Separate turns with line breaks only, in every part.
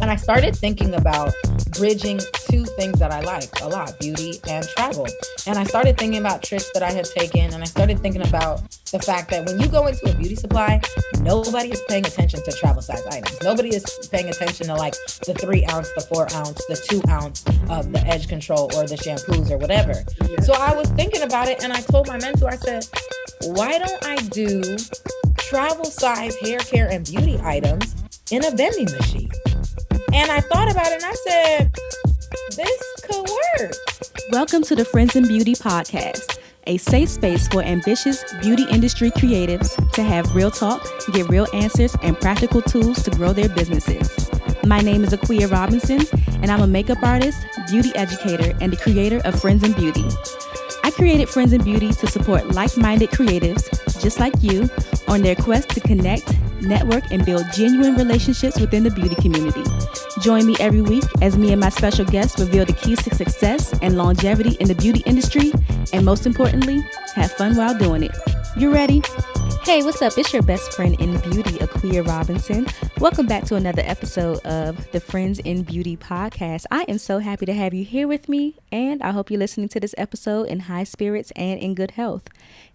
And I started thinking about bridging two things that I like a lot, beauty and travel. And I started thinking about tricks that I had taken. And I started thinking about the fact that when you go into a beauty supply, nobody is paying attention to travel size items. Nobody is paying attention to like the 3 ounce, the 4 ounce, the 2 ounce of the edge control or the shampoos or whatever. So I was thinking about it and I told my mentor, I said, why don't I do travel size hair care and beauty items in a vending machine? And I thought about it and I said, this could work.
Welcome to the Friends in Beauty podcast, a safe space for ambitious beauty industry creatives to have real talk, get real answers, and practical tools to grow their businesses. My name is Aquia Robinson, and I'm a makeup artist, beauty educator, and the creator of Friends in Beauty. I created Friends in Beauty to support like-minded creatives, just like you, on their quest to connect, network, and build genuine relationships within the beauty community. Join me every week as me and my special guests reveal the keys to success and longevity in the beauty industry, and most importantly, have fun while doing it. You ready? Hey, what's up? It's your best friend in beauty, Aquia Robinson. Welcome back to another episode of the Friends in Beauty podcast. I am so happy to have you here with me, and I hope you're listening to this episode in high spirits and in good health.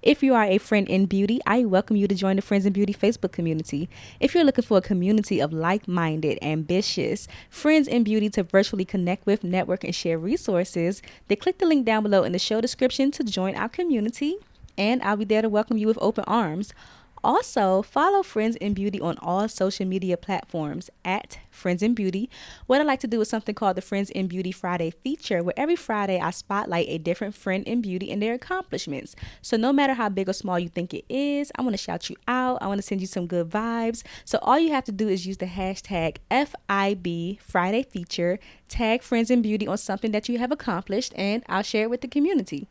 If you are a friend in beauty, I welcome you to join the Friends in Beauty Facebook community. If you're looking for a community of like-minded, ambitious friends in beauty to virtually connect with, network, and share resources, then click the link down below in the show description to join our community. And I'll be there to welcome you with open arms. Also, follow Friends in Beauty on all social media platforms at Friends in Beauty. What I like to do is something called the Friends in Beauty Friday feature, where every Friday I spotlight a different friend in beauty and their accomplishments. So no matter how big or small you think it is, I want to shout you out. I want to send you some good vibes. So all you have to do is use the hashtag FIB Friday feature, tag Friends in Beauty on something that you have accomplished, and I'll share it with the community.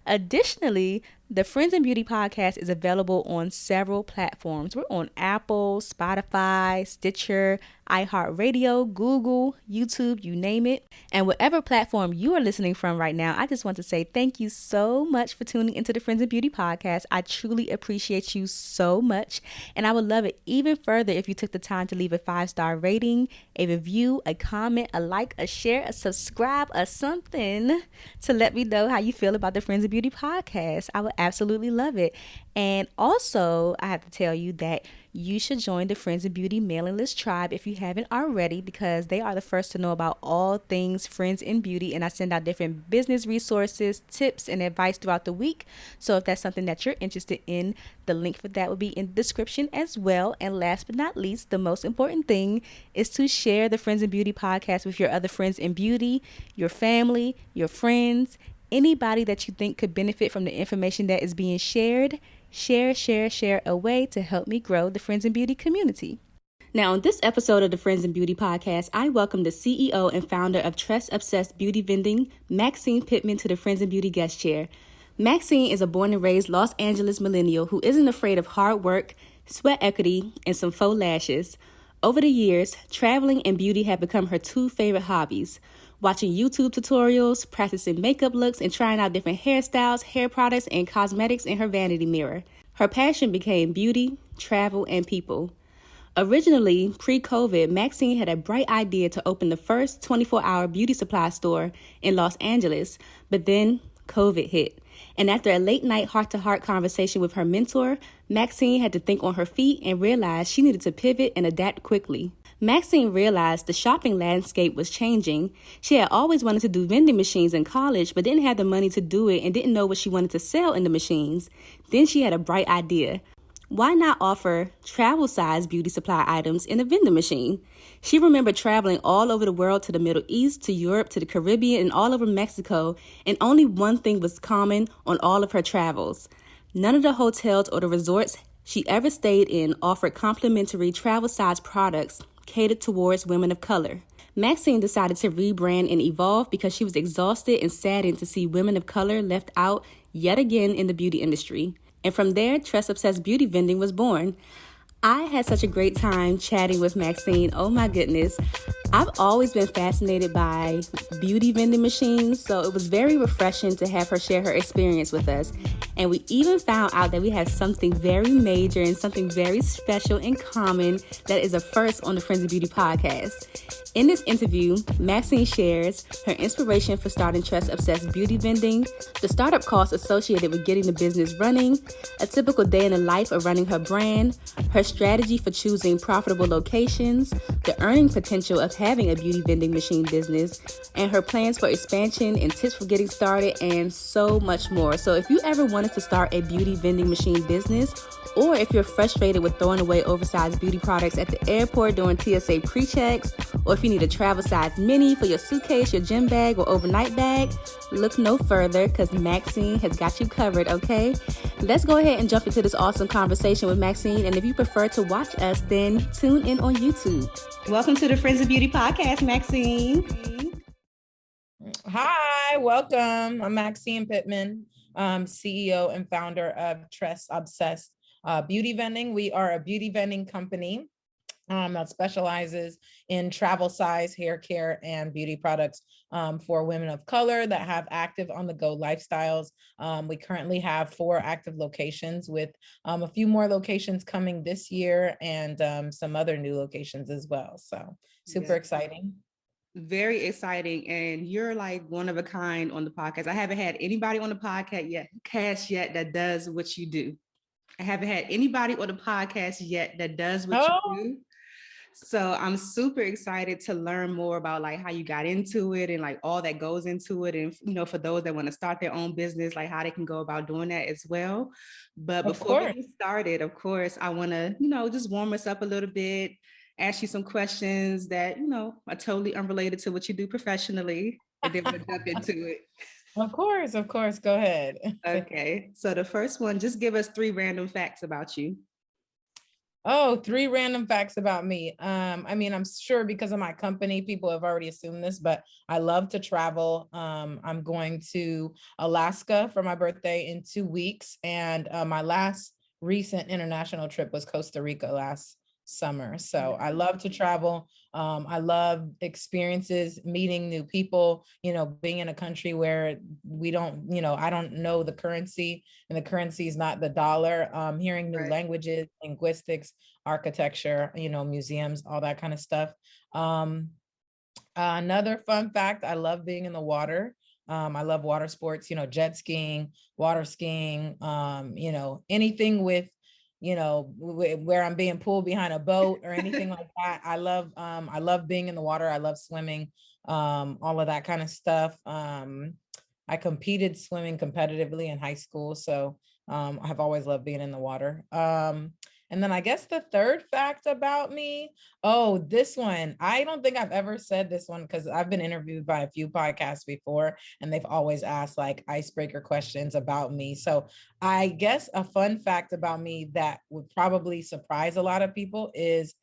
Additionally, the Friends in Beauty podcast is available on several platforms. We're on Apple, Spotify, Stitcher, iHeartRadio, Google, YouTube, you name it. And whatever platform you are listening from right now, I just want to say thank you so much for tuning into the Friends in Beauty podcast. I truly appreciate you so much. And I would love it even further if you took the time to leave a 5-star rating, a review, a comment, a like, a share, a subscribe, or something to let me know how you feel about the Friends in Beauty podcast. I would absolutely love it. And also, I have to tell you that you should join the Friends in Beauty mailing list tribe if you haven't already, because they are the first to know about all things Friends in Beauty, and I send out different business resources, tips, and advice throughout the week. So if that's something that you're interested in, the link for that will be in the description as well. And last but not least, the most important thing is to share the Friends in Beauty podcast with your other friends in beauty, your family, your friends, anybody that you think could benefit from the information that is being shared. Share away to help me grow the Friends in Beauty community. Now, on this episode of the Friends in Beauty podcast, I welcome the CEO and founder of Tress Obsessed Beauty Vending, Maxine Pittman, to the Friends in Beauty guest chair. Maxine is a born and raised Los Angeles millennial who isn't afraid of hard work, sweat equity, and some faux lashes. Over the years, traveling and beauty have become her two favorite hobbies. Watching YouTube tutorials, practicing makeup looks, and trying out different hairstyles, hair products, and cosmetics in her vanity mirror. Her passion became beauty, travel, and people. Originally, pre-COVID, Maxine had a bright idea to open the first 24-hour beauty supply store in Los Angeles, but then COVID hit. And after a late-night heart-to-heart conversation with her mentor, Maxine had to think on her feet and realized she needed to pivot and adapt quickly. Maxine realized the shopping landscape was changing. She had always wanted to do vending machines in college, but didn't have the money to do it and didn't know what she wanted to sell in the machines. Then she had a bright idea. Why not offer travel-size beauty supply items in a vending machine? She remembered traveling all over the world, to the Middle East, to Europe, to the Caribbean, and all over Mexico, and only one thing was common on all of her travels. None of the hotels or the resorts she ever stayed in offered complimentary travel-size products catered towards women of color. Maxine decided to rebrand and evolve because she was exhausted and saddened to see women of color left out yet again in the beauty industry. And from there, Tress Obsessed Beauty Vending was born. I had such a great time chatting with Maxine. Oh my goodness. I've always been fascinated by beauty vending machines, so it was very refreshing to have her share her experience with us. And we even found out that we have something very major and something very special in common that is a first on the Friends of Beauty podcast. In this interview, Maxine shares her inspiration for starting Tress Obsessed Beauty Vending, the startup costs associated with getting the business running, a typical day in the life of running her brand, her strategy for choosing profitable locations, the earning potential of having a beauty vending machine business, and her plans for expansion and tips for getting started, and so much more. So if you ever wanted to start a beauty vending machine business, or if you're frustrated with throwing away oversized beauty products at the airport during TSA pre-checks, or if you need a travel size mini for your suitcase, your gym bag, or overnight bag, look no further because Maxine has got you covered, okay? Let's go ahead and jump into this awesome conversation with Maxine. And if you prefer to watch us, then tune in on YouTube. Welcome to the Friends of Beauty podcast, Maxine.
Hi, welcome. I'm Maxine Pittman, CEO and founder of Tress Obsessed Beauty Vending. We are a beauty vending company that specializes in travel size hair care and beauty products for women of color that have active on-the-go lifestyles. We currently have 4 active locations with a few more locations coming this year and some other new locations as well. So super exciting.
Very exciting. And you're like one of a kind on the podcast. I haven't had anybody on the podcast yet that does what you do. I haven't had anybody on the podcast yet that does what you do. So I'm super excited to learn more about like how you got into it and like all that goes into it. And, you know, for those that want to start their own business, like how they can go about doing that as well. But before we get started, of course, I want to, you know, just warm us up a little bit, ask you some questions that, you know, are totally unrelated to what you do professionally. And then we'll jump into it.
Of course. Go ahead.
Okay. So the first one, just give us 3 random facts about you.
Oh, 3 random facts about me. I mean, I'm sure because of my company, people have already assumed this, but I love to travel. I'm going to Alaska for my birthday in 2 weeks. And my last recent international trip was Costa Rica last summer. So I love to travel. I love experiences, meeting new people, you know, being in a country where we don't, you know, I don't know the currency and the currency is not the dollar, hearing new languages, linguistics, architecture, you know, museums, all that kind of stuff. Another fun fact, I love being in the water. I love water sports, you know, jet skiing, water skiing, you know, anything with, you know, where I'm being pulled behind a boat or anything like that. I love being in the water. I love swimming, all of that kind of stuff. I competed swimming competitively in high school. So I've always loved being in the water. And then I guess the third fact about me, this one, I don't think I've ever said this one because I've been interviewed by a few podcasts before and they've always asked like icebreaker questions about me. So I guess a fun fact about me that would probably surprise a lot of people is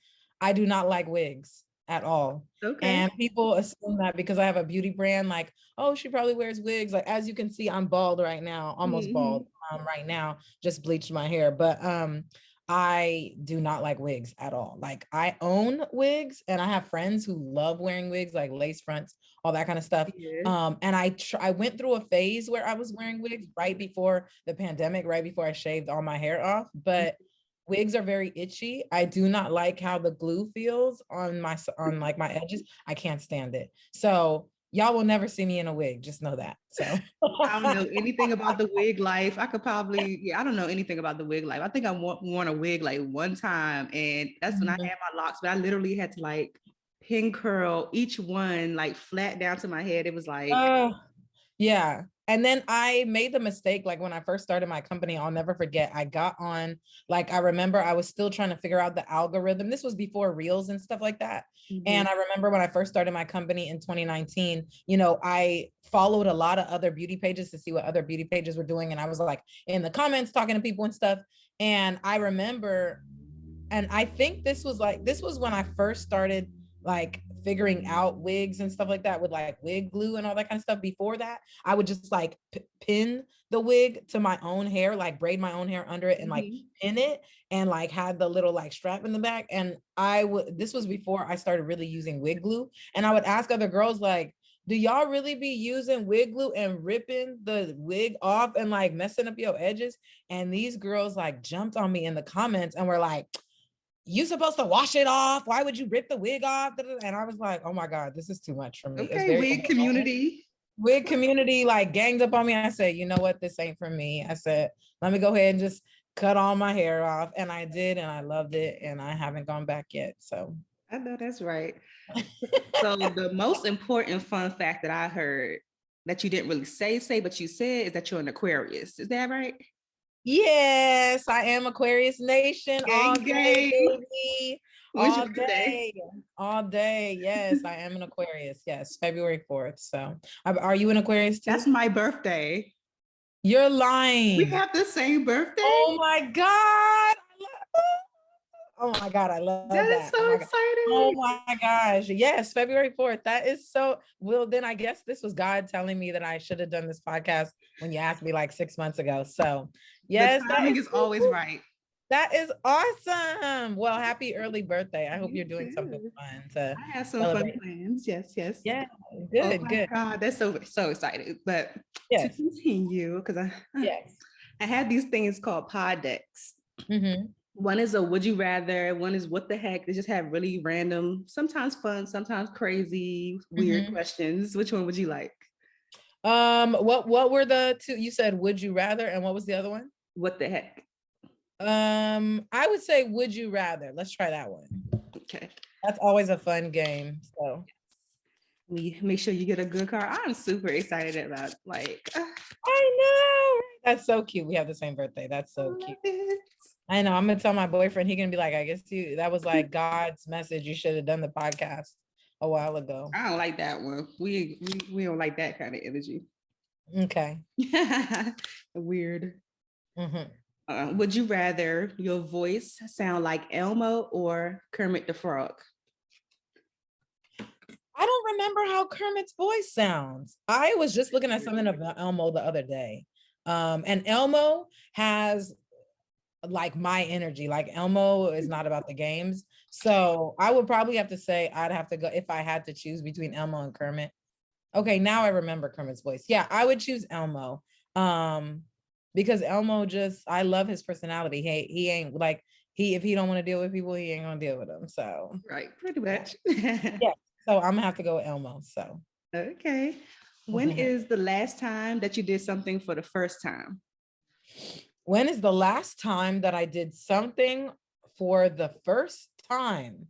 I do not like wigs at all. Okay. And people assume that because I have a beauty brand, like, oh, she probably wears wigs. Like, as you can see, I'm bald right now, almost bald right now, just bleached my hair. But I do not like wigs at all. Like I own wigs and I have friends who love wearing wigs, like lace fronts, all that kind of stuff. And I went through a phase where I was wearing wigs right before the pandemic, right before I shaved all my hair off. But wigs are very itchy. I do not like how the glue feels on like my edges. I can't stand it. So y'all will never see me in a wig. Just know that. So
I don't know anything about the wig life. I could probably, I don't know anything about the wig life. I think I worn a wig like one time and that's when I had my locks, but I literally had to like pin curl each one like flat down to my head. It was like,
yeah. And then I made the mistake, like when I first started my company, I'll never forget, I got on, like, I remember I was still trying to figure out the algorithm. This was before Reels and stuff like that. And I remember when I first started my company in 2019, you know, I followed a lot of other beauty pages to see what other beauty pages were doing. And I was like in the comments talking to people and stuff. And I remember, and I think this was when I first started like figuring out wigs and stuff like that with like wig glue and all that kind of stuff. Before that, I would just like pin the wig to my own hair, like braid my own hair under it and like pin it and like had the little like strap in the back. And this was before I started really using wig glue. And I would ask other girls like, do y'all really be using wig glue and ripping the wig off and like messing up your edges? And these girls like jumped on me in the comments and were like, you supposed to wash it off. Why would you rip the wig off? And I was like, oh my God, this is too much for me.
Okay, wig community.
Wig community like ganged up on me. I said, you know what? This ain't for me. I said, let me go ahead and just cut all my hair off. And I did, and I loved it. And I haven't gone back yet. So
I know that's right. So the most important fun fact that I heard that you didn't really say, but you said is that you're an Aquarius. Is that right?
Yes, I am Aquarius Nation all day, baby.
All day.
All day. Yes, I am an Aquarius. Yes, February 4th. So are you an Aquarius too?
That's my birthday.
You're lying.
We have the same birthday.
Oh my God. Oh my God, I love that.
That is so exciting.
Oh my gosh. Yes, February 4th. That is so, well, then I guess this was God telling me that I should have done this podcast when you asked me like 6 months ago. So yes.
The timing is always right.
That is awesome. Well, happy early birthday. I hope you're doing something fun.
I have some fun plans. Yes.
Yeah, good,
oh my
good.
God, that's so excited. But
yes.
To continue, because I had these things called pod decks.
Mm-hmm.
One is a would you rather, one is what the heck. They just have really random, sometimes fun, sometimes crazy, weird questions. Which one would you like?
What were the two? You said would you rather, and what was the other one?
What the heck?
I would say would you rather. Let's try that one.
Okay.
That's always a fun game. So
we make sure you get a good car. I'm super excited about
I know. That's so cute. We have the same birthday. That's so cute. I know. I'm gonna tell my boyfriend. He's gonna be like, I guess that was like God's message. You should have done the podcast a while ago.
I don't like that one. We don't like that kind of energy.
Okay.
Weird.
Mm-hmm.
Would you rather your voice sound like Elmo or Kermit the Frog?
I don't remember how Kermit's voice sounds. I was just looking at something about Elmo the other day. And Elmo has like my energy. Like Elmo is not about the games. So I would probably have to say I'd have to go if I had to choose between Elmo and Kermit. Okay, now I remember Kermit's voice. Yeah, I would choose Elmo. Because Elmo I love his personality. He ain't like if he don't want to deal with people, he ain't gonna deal with them. So
right, pretty much.
Yeah. So I'm gonna have to go with Elmo. So
okay. When is the last time that you did something for the first time?
When is the last time that I did something for the first time?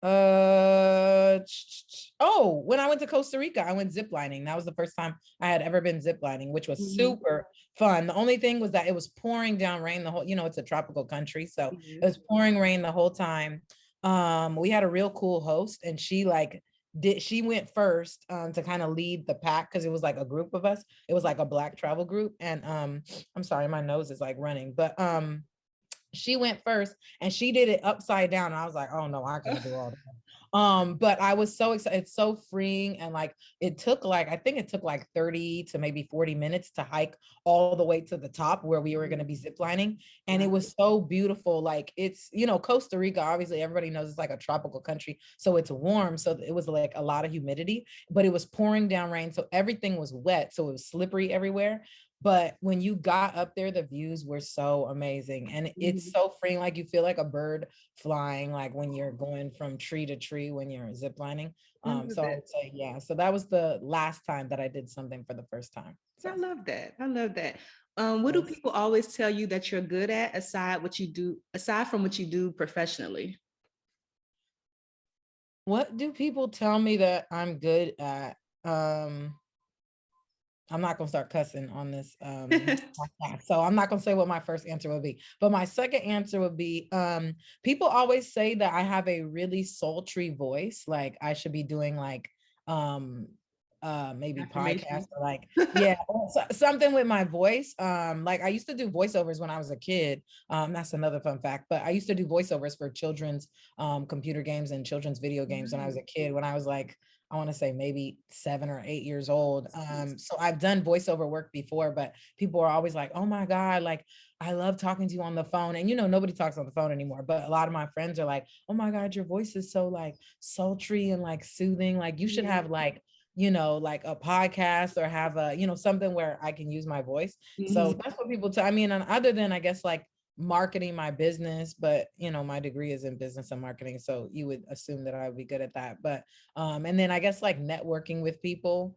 When I went to Costa Rica, I went ziplining. That was the first time I had ever been ziplining, which was super fun. The only thing was that it was pouring down rain the whole, it's a tropical country. So it was pouring rain the whole time. We had a real cool host, and she went first to kind of lead the pack because it was like a group of us. It was like a Black travel group. And I'm sorry, my nose is like running, but she went first and she did it upside down. And I was like, oh no, I can't do all that. But I was so excited. It's so freeing. And like, I think it took like 30 to maybe 40 minutes to hike all the way to the top where we were going to be ziplining. And it was so beautiful. Like it's, Costa Rica, obviously everybody knows it's like a tropical country. So it's warm. So it was like a lot of humidity, but it was pouring down rain. So everything was wet. So it was slippery everywhere. But when you got up there, the views were so amazing. And it's so freeing. Like you feel like a bird flying, like when you're going from tree to tree, when you're ziplining. So I would say, yeah. So that was the last time that I did something for the first time. So.
I love that. What do people always tell you that you're good at aside from what you do professionally?
What do people tell me that I'm good at? I'm not going to start cussing on this so I'm not going to say what my first answer would be, but my second answer would be people always say that I have a really sultry voice, like I should be doing like maybe podcast or like something with my voice. Like I used to do voiceovers when I was a kid. That's another fun fact, but I used to do voiceovers for children's computer games and children's video games when I was a kid, when I was like I want to say maybe 7 or 8 years old. So I've done voiceover work before, but people are always like, oh my God, like I love talking to you on the phone. And nobody talks on the phone anymore, but a lot of my friends are like, oh my God, your voice is so like sultry and like soothing. Like you should have like, like a podcast or have a, something where I can use my voice. So that's what people tell. I mean, and other than I guess like marketing my business, but my degree is in business and marketing, so you would assume that I would be good at that. But and then I guess like networking with people,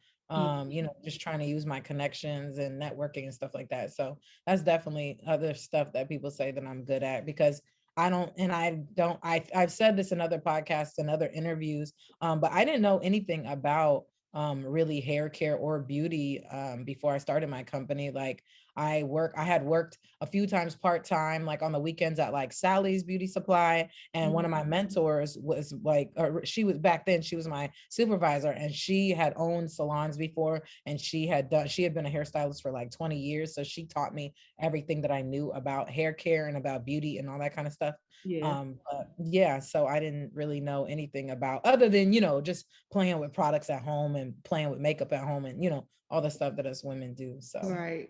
just trying to use my connections and networking and stuff like that. So that's definitely other stuff that people say that I'm good at, because I've said this in other podcasts and other interviews, but I didn't know anything about really hair care or beauty before I started my company. Like I had worked a few times part-time, like on the weekends at like Sally's Beauty Supply. And one of my mentors was like, she was back then, she was my supervisor, and she had owned salons before, and she had been a hairstylist for like 20 years. So she taught me everything that I knew about hair care and about beauty and all that kind of stuff. But yeah, so I didn't really know anything about, other than, just playing with products at home and playing with makeup at home and, all the stuff that us women do. So
Right.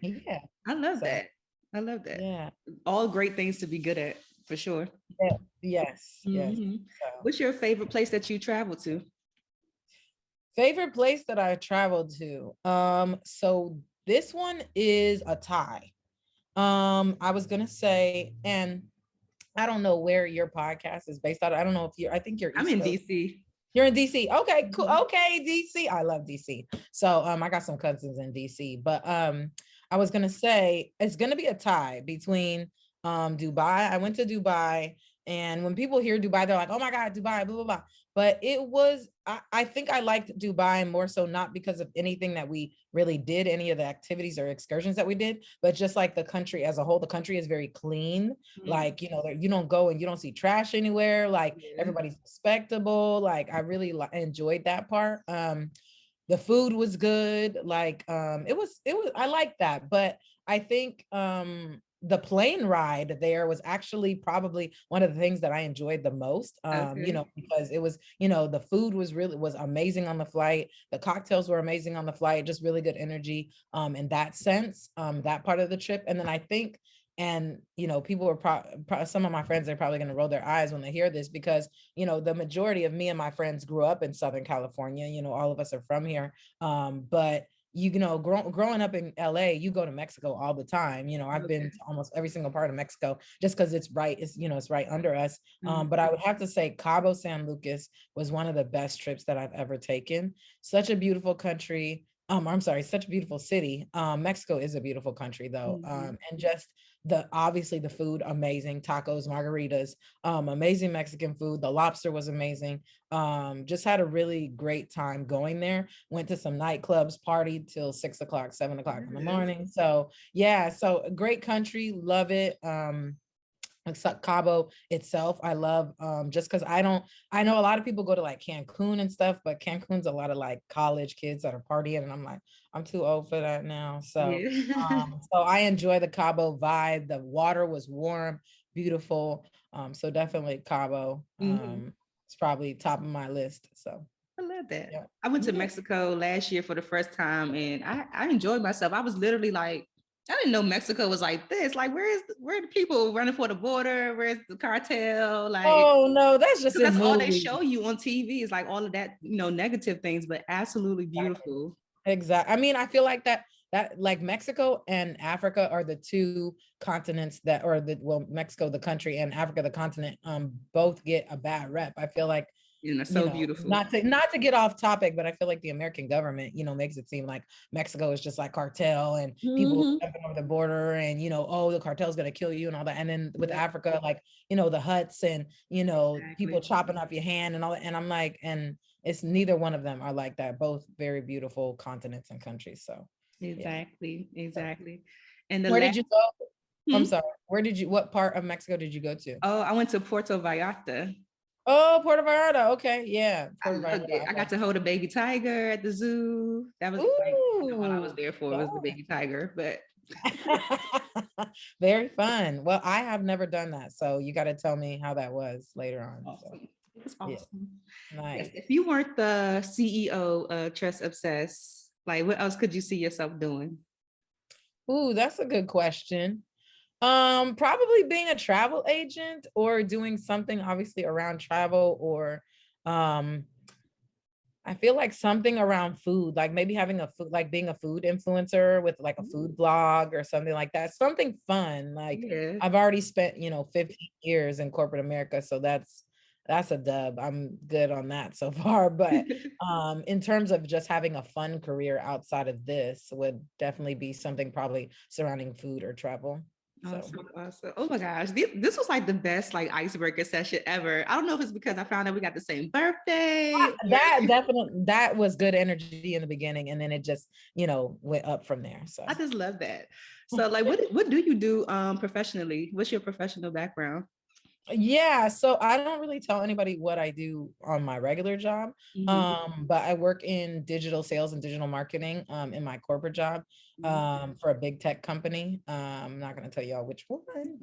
yeah.
I love
So,
that. I love that.
yeah.
All great things to be good at, for sure.
Yeah. Yes. Yes. So,
What's your favorite place that you travel to?
favorite place that I traveled to. So this one is a tie. I was gonna say, and I don't know where your podcast is based out of. I don't know if I think you're
I'm
East
in
Coast.
DC.
You're in DC. Okay, cool.
Mhm.
Okay, DC. I love DC. So I got some cousins in DC. But I was gonna say it's gonna be a tie between Dubai. I went to Dubai, and when people hear Dubai, they're like, oh my God, Dubai, blah, blah, blah. But it was, I think I liked Dubai more so not because of anything that we really did, any of the activities or excursions that we did, but just like the country as a whole. The country is very clean. Like, you don't go and you don't see trash anywhere. Like everybody's respectable. Like I really enjoyed that part. The food was good. Like it was I like that. But I think the plane ride there was actually probably one of the things that I enjoyed the most. Because it was, the food was amazing on the flight. The cocktails were amazing on the flight, just really good energy in that sense, that part of the trip. And then I think, and people were some of my friends are probably going to roll their eyes when they hear this, because the majority of me and my friends grew up in Southern California. All of us are from here, but growing up in LA, you go to Mexico all the time. I've been to almost every single part of Mexico, just because it's right under us. But I would have to say Cabo San Lucas was one of the best trips that I've ever taken. Such a beautiful country. I'm sorry, such a beautiful city. Mexico is a beautiful country though. And just obviously the food, amazing. Tacos, margaritas, amazing Mexican food. The lobster was amazing. Just had a really great time going there. Went to some nightclubs, partied till 6 o'clock, 7 o'clock in the morning. So yeah, so great country, love it. Except Cabo itself, I love, just because I know a lot of people go to like Cancun and stuff, but Cancun's a lot of like college kids that are partying, and I'm like, I'm too old for that now. So so I enjoy the Cabo vibe. The water was warm, beautiful. So definitely Cabo. It's probably top of my list. So
I love that.
yeah.
I went to Mexico last year for the first time, and I enjoyed myself. I was literally like, I didn't know Mexico was like this. Like, where are the people running for the border? Where's the cartel? Like,
oh no, that's just
that's all they
movies.
show you on TV. Is like all of that, negative things, but absolutely beautiful.
Exactly. I mean, I feel like that like Mexico and Africa are the two continents that, or Mexico, the country, and Africa, the continent, both get a bad rep. I feel like,
so beautiful.
Not to get off topic, but I feel like the American government, makes it seem like Mexico is just like cartel and people jumping over the border and, oh, the cartel's going to kill you and all that. And then with Africa, like, the huts and, people chopping off your hand and all that. And I'm like, and it's neither one of them are like that. Both very beautiful continents and countries. So
exactly. And
where did you go? I'm sorry. What part of Mexico did you go to?
Oh, I went to Puerto Vallarta.
Oh, Puerto Vallarta. Okay. Yeah.
I got to hold a baby tiger at the zoo. That was like what I was there for, was the baby tiger, but
very fun. Well, I have never done that. So you got to tell me how that was later on.
Awesome.
So.
That's
Yeah,
awesome. Yes.
nice.
If you weren't the CEO of Tress Obsess, like what else could you see yourself doing?
Ooh, that's a good question. Probably being a travel agent or doing something obviously around travel or um I feel like something around food, like maybe having a food, like being a food influencer with like a food blog or something like that. Something fun. Like
Yeah.
I've already spent, 15 years in corporate America, so that's a dub. I'm good on that so far. But in terms of just having a fun career outside of this would definitely be something probably surrounding food or travel. So
Awesome, awesome. Oh my gosh, this was like the best like icebreaker session ever. I don't know if it's because I found out we got the same birthday.
that definitely that was good energy in the beginning, and then it just went up from there. So
I just love that. So like what do you do professionally? What's your professional background?
yeah, so I don't really tell anybody what I do on my regular job.
Mhm.
But I work in digital sales and digital marketing in my corporate job
Mhm.
for a big tech company. I'm not going to tell y'all which one,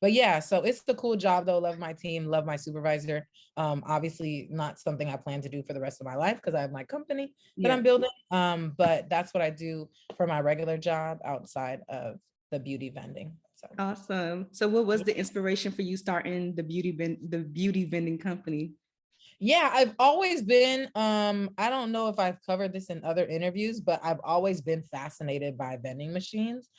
but yeah, so it's the cool job though. Love my team, love my supervisor. Obviously not something I plan to do for the rest of my life because I have my company that
Yeah.
I'm building. But that's what I do for my regular job outside of the beauty vending. So
Awesome. So what was the inspiration for you starting the beauty vending company?
yeah, I've always been I don't know if I've covered this in other interviews, but I've always been fascinated by vending machines.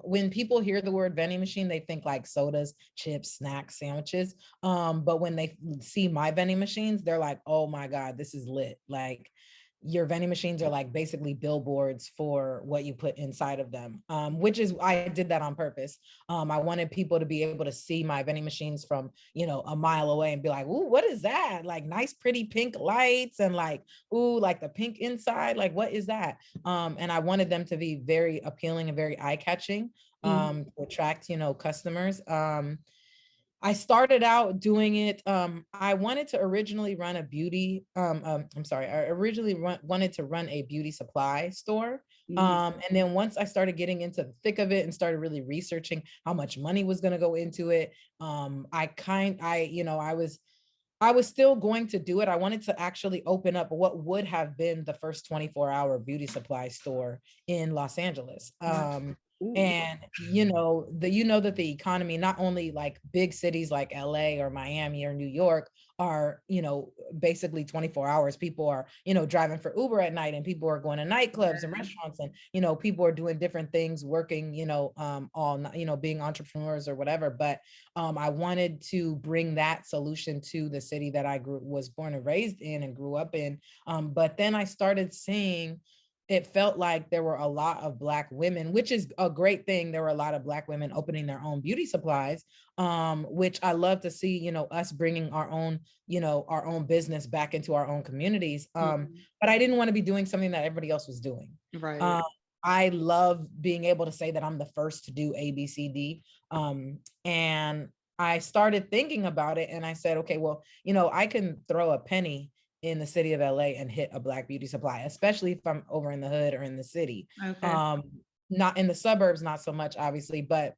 When people hear the word vending machine, they think like sodas, chips, snacks, sandwiches. But when they see my vending machines, they're like, "Oh my God, this is lit." Like your vending machines are like basically billboards for what you put inside of them, which is I did that on purpose. I wanted people to be able to see my vending machines from a mile away and be like, "Ooh, what is that? Like nice, pretty pink lights and like, ooh, like the pink inside. Like, what is that?" And I wanted them to be very appealing and very eye catching
Mhm.
to attract customers. I started out doing it. I wanted to originally run a beauty. I'm sorry. I originally wanted to run a beauty supply store.
Mhm.
And then once I started getting into the thick of it and started really researching how much money was going to go into it, I was still going to do it. I wanted to actually open up what would have been the first 24-hour beauty supply store in Los Angeles.
Ooh.
And that the economy, not only like big cities like LA or Miami or New York are, basically 24 hours. People are, driving for Uber at night, and people are going to nightclubs and restaurants, and, people are doing different things, working, being entrepreneurs or whatever. But I wanted to bring that solution to the city that I was born and raised in and grew up in. But then I started seeing it felt like there were a lot of Black women, which is a great thing. There were a lot of Black women opening their own beauty supplies, which I love to see, us bringing our own business back into our own communities.
Mhm.
But I didn't want to be doing something that everybody else was doing.
Right.
Um, I love being able to say that I'm the first to do ABCD. And I started thinking about it and I said, okay, well, I can throw a penny in the city of LA and hit a Black beauty supply, especially if I'm over in the hood or in the city.
Okay.
Um, Not in the suburbs, not so much, obviously, but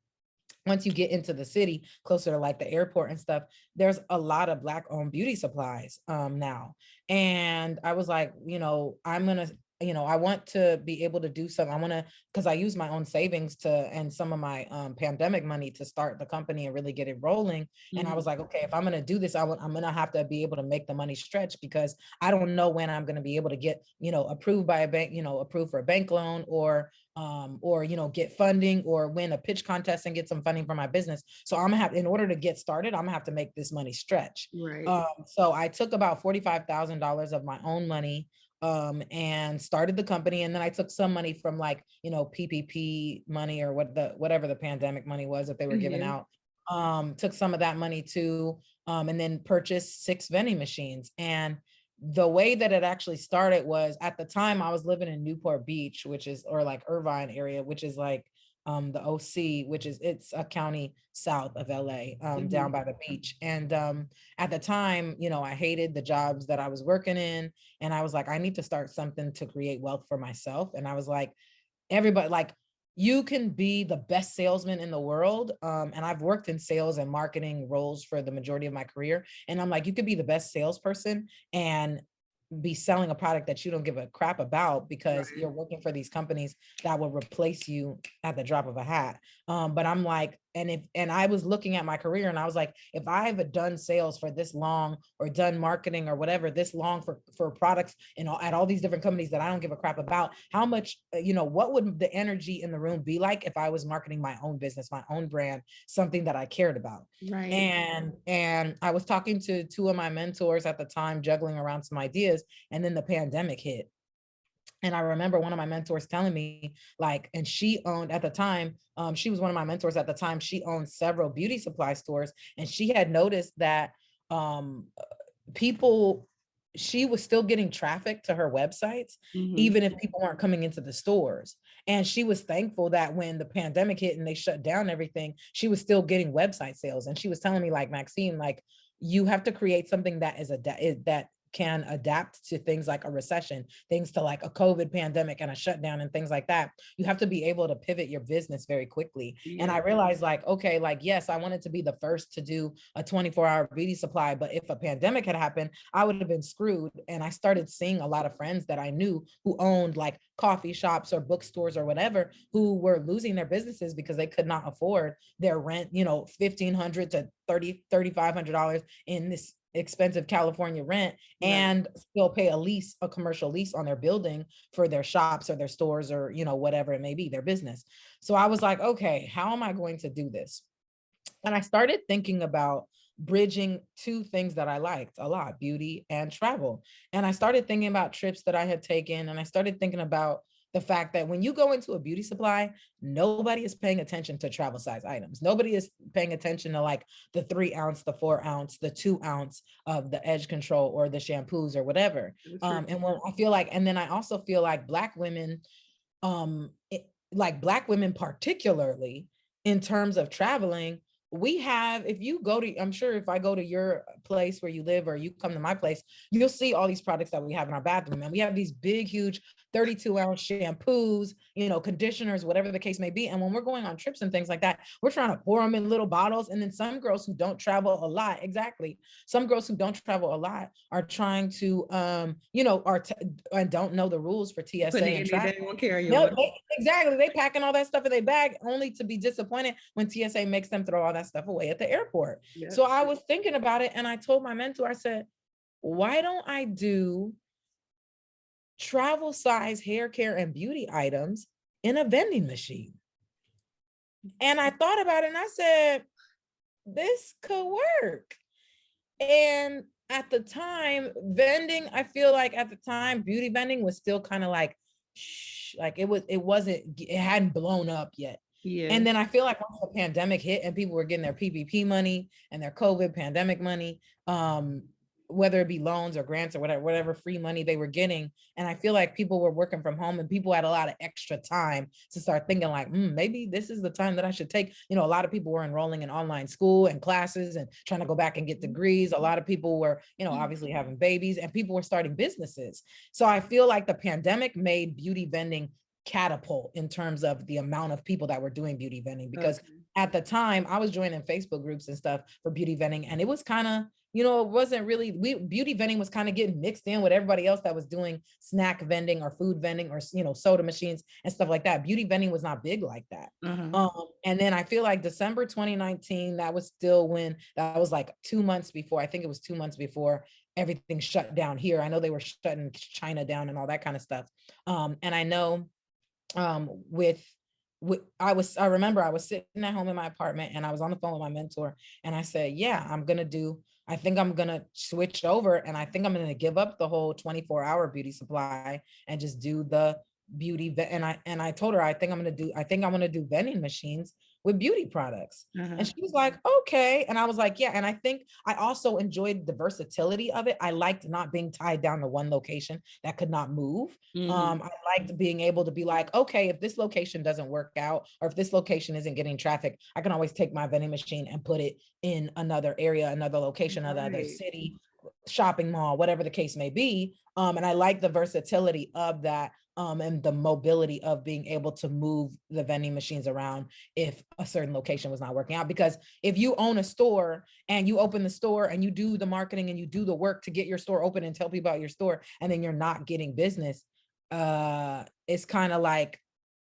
once you get into the city closer to like the airport and stuff, there's a lot of Black owned beauty supplies now. And I was like, I'm gonna, I want to be able to do something. I want to, because I use my own savings and some of my pandemic money to start the company and really get it rolling. And I
Mhm.
was like, okay, if I'm gonna do this, I'm gonna have to be able to make the money stretch, because I don't know when I'm gonna be able to get, approved by a bank, approved for a bank loan, or get funding, or win a pitch contest and get some funding for my business. So I'm gonna have, in order to get started, I'm gonna have to make this money stretch.
Right.
So I took about $45,000 of my own money and started the company. And then I took some money from like, PPP money, or whatever the pandemic money was that they were giving
Yeah.
out. Took some of that money too, and then purchased 6 vending machines. And the way that it actually started was, at the time I was living in Newport Beach, which is, or like Irvine area, which is like the OC, which is, it's a county south of LA, down
Mhm.
by the beach. And at the time, I hated the jobs that I was working in. And I was like, I need to start something to create wealth for myself. And I was like, everybody, like, you can be the best salesman in the world. And I've worked in sales and marketing roles for the majority of my career. And I'm like, you could be the best salesperson and be selling a product that you don't give a crap about because
Right.
you're working for these companies that will replace you at the drop of a hat. But I'm like, and I was looking at my career and I was like, if I've done sales for this long or done marketing or whatever this long for products and at all these different companies that I don't give a crap about, how much, what would the energy in the room be like if I was marketing my own business, my own brand, something that I cared about?
Right.
And I was talking to two of my mentors at the time, juggling around some ideas, and then the pandemic hit. And I remember one of my mentors telling me, like, and she owned at the time, she was one of my mentors at the time. She owned several beauty supply stores, and she had noticed that um, people, she was still getting traffic to her websites,
Mm-hmm.
even if people weren't coming into the stores. And she was thankful that when the pandemic hit and they shut down everything, she was still getting website sales. And she was telling me, like, Maxine, like, you have to create something that that can adapt to things like a recession, things to like a COVID pandemic and a shutdown and things like that. You have to be able to pivot your business very quickly. And
Yeah.
I realized, like, okay, like, yes, I wanted to be the first to do a 24-hour beauty supply, but if a pandemic had happened, I would have been screwed. And I started seeing a lot of friends that I knew who owned like coffee shops or bookstores or whatever, who were losing their businesses because they could not afford their rent, $1,500 to $3,500 in this expensive California rent,
Right.
and still pay a commercial lease on their building for their shops or their stores or, whatever it may be, their business. So I was like, okay, how am I going to do this? And I started thinking about bridging two things that I liked a lot, beauty and travel. And I started thinking about trips that I had taken. And I started thinking about the fact that when you go into a beauty supply, nobody is paying attention to travel size items. Nobody is paying attention to like the 3 ounce, the 4 ounce, the 2 ounce of the edge control or the shampoos or whatever.
True.
And when I feel like, and then I also feel like like Black women particularly, in terms of traveling, we have, if you go to, I'm sure if I go to your place where you live or you come to my place, you'll see all these products that we have in our bathroom. And we have these big, huge 32-ounce shampoos, conditioners, whatever the case may be. And when we're going on trips and things like that, we're trying to pour them in little bottles. And then some girls who don't travel a lot, exactly. Some girls who don't travel a lot are trying to, and don't know the rules for TSA
Putting it
and
in their
travel.
dang carry
No,
on.
exactly. They packing all that stuff in their bag only to be disappointed when TSA makes them throw all that stuff away at the airport.
Yeah.
So I was thinking about it and I told my mentor, I said, why don't I do travel size hair care and beauty items in a vending machine? And I thought about it and I said, this could work. And at the time, vending, I feel like at the time, beauty vending was still kind of like, shh, like it hadn't blown up yet.
Yeah.
And then I feel like once the pandemic hit and people were getting their PPP money and their COVID pandemic money, whether it be loans or grants or whatever free money they were getting. And I feel like people were working from home and people had a lot of extra time to start thinking like, maybe this is the time that I should take, a lot of people were enrolling in online school and classes and trying to go back and get degrees. A lot of people were, obviously having babies, and people were starting businesses. So I feel like the pandemic made beauty vending catapult in terms of the amount of people that were doing beauty vending, because at the time I was joining Facebook groups and stuff for beauty vending, and it was kind of, it wasn't really, beauty vending was kind of getting mixed in with everybody else that was doing snack vending or food vending or, soda machines and stuff like that. Beauty vending was not big like that. And then I feel like December 2019, that was still when, that was like 2 months before, I think it was 2 months before everything shut down here. I know they were shutting China down and all that kind of stuff. And I know with I remember I was sitting at home in my apartment and I was on the phone with my mentor and I said, yeah, I think I'm going to switch over, and I think I'm going to give up the whole 24-hour beauty supply and just do the beauty. And I told her, I think I want to do vending machines with beauty products. And she was like, okay. And I was like, yeah. And I think I also enjoyed the versatility of it. I liked not being tied down to one location that could not move. I liked being able to be like, okay, if this location doesn't work out, or if this location isn't getting traffic, I can always take my vending machine and put it in another area, another location, another city, shopping mall, whatever the case may be. And I like the versatility of that, and the mobility of being able to move the vending machines around if a certain location was not working out. Because if you own a store and you open the store and you do the marketing and you do the work to get your store open and tell people about your store, and then you're not getting business, it's kind of like,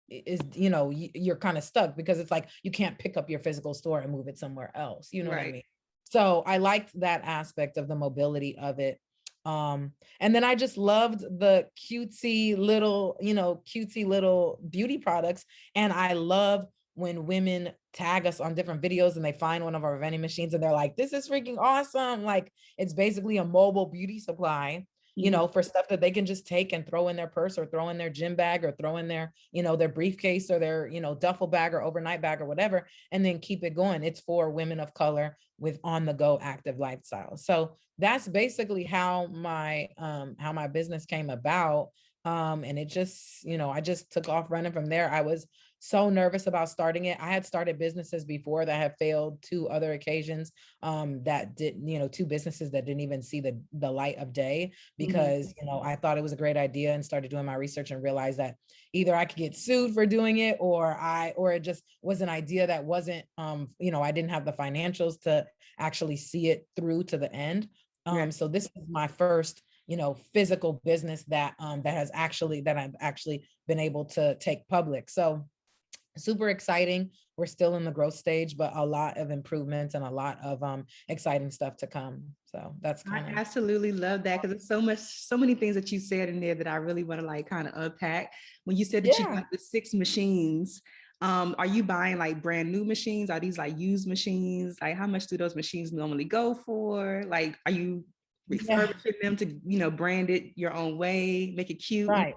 you're kind of stuck, because it's like you can't pick up your physical store and move it somewhere else. You know what I mean? So I liked that aspect of the mobility of it. And then I just loved the cutesy little beauty products. And I love when women tag us on different videos and they find one of our vending machines and they're like, this is freaking awesome. Like, it's basically a mobile beauty supply, for stuff that they can just take and throw in their purse or throw in their gym bag or throw in their, their briefcase or their, duffel bag or overnight bag or whatever, and then keep it going. It's for women of color with on the go active lifestyles. So that's basically how my business came about. And it just, I just took off running from there. I was so nervous about starting it. I had started businesses before that have failed, two other occasions, that did, two businesses that didn't even see the light of day, because, I thought it was a great idea and started doing my research and realized that either I could get sued for doing it, or it just was an idea that wasn't, I didn't have the financials to actually see it through to the end. So this is my first, physical business that I've actually been able to take public. So super exciting. We're still in the growth stage, but a lot of improvements and a lot of exciting stuff to come. So that's
I absolutely love that, because there's so many things that you said in there that I really want to like kind of unpack. When you said that you got the 6 machines, are you buying like brand new machines? Are these like used machines? Like, how much do those machines normally go for? Like, are you refurbishing them to, brand it your own way, make it cute?
Right.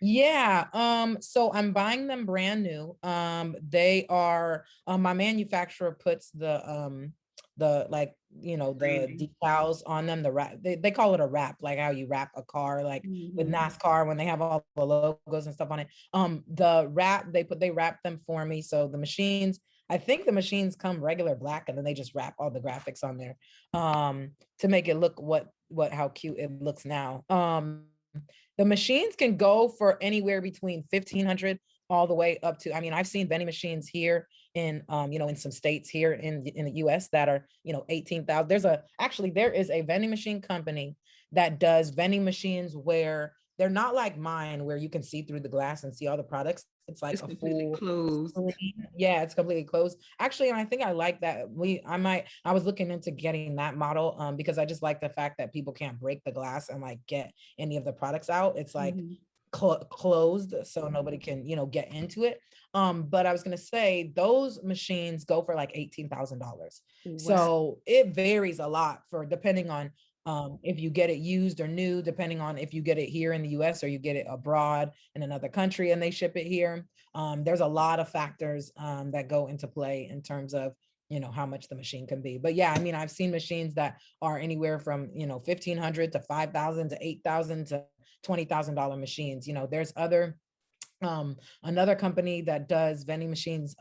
Yeah. So I'm buying them brand new. They are, my manufacturer puts the like, the decals on them, the wrap, they call it a wrap, like how you wrap a car, like with NASCAR, when they have all the logos and stuff on it. The wrap, they wrap them for me. So the machines, I think the machines come regular black, and then they just wrap all the graphics on there, to make it look how cute it looks now. The machines can go for anywhere between 1,500 all the way up to, I mean, I've seen vending machines here in, in some states here in the US that are, 18,000. There is a vending machine company that does vending machines where they're not like mine, where you can see through the glass and see all the products. It's like a full
closed.
Yeah, it's completely closed. Actually, and I think I like that. I was looking into getting that model, because I just like the fact that people can't break the glass and like get any of the products out. It's like closed, so nobody can, get into it. But I was gonna say those machines go for like $18,000. So it varies a lot depending on if you get it used or new, depending on if you get it here in the US or you get it abroad in another country and they ship it here. There's a lot of factors that go into play in terms of, how much the machine can be. But yeah, I mean, I've seen machines that are anywhere from, 1,500 to 5,000 to 8,000 to $20,000 machines. There's another company that does vending machines,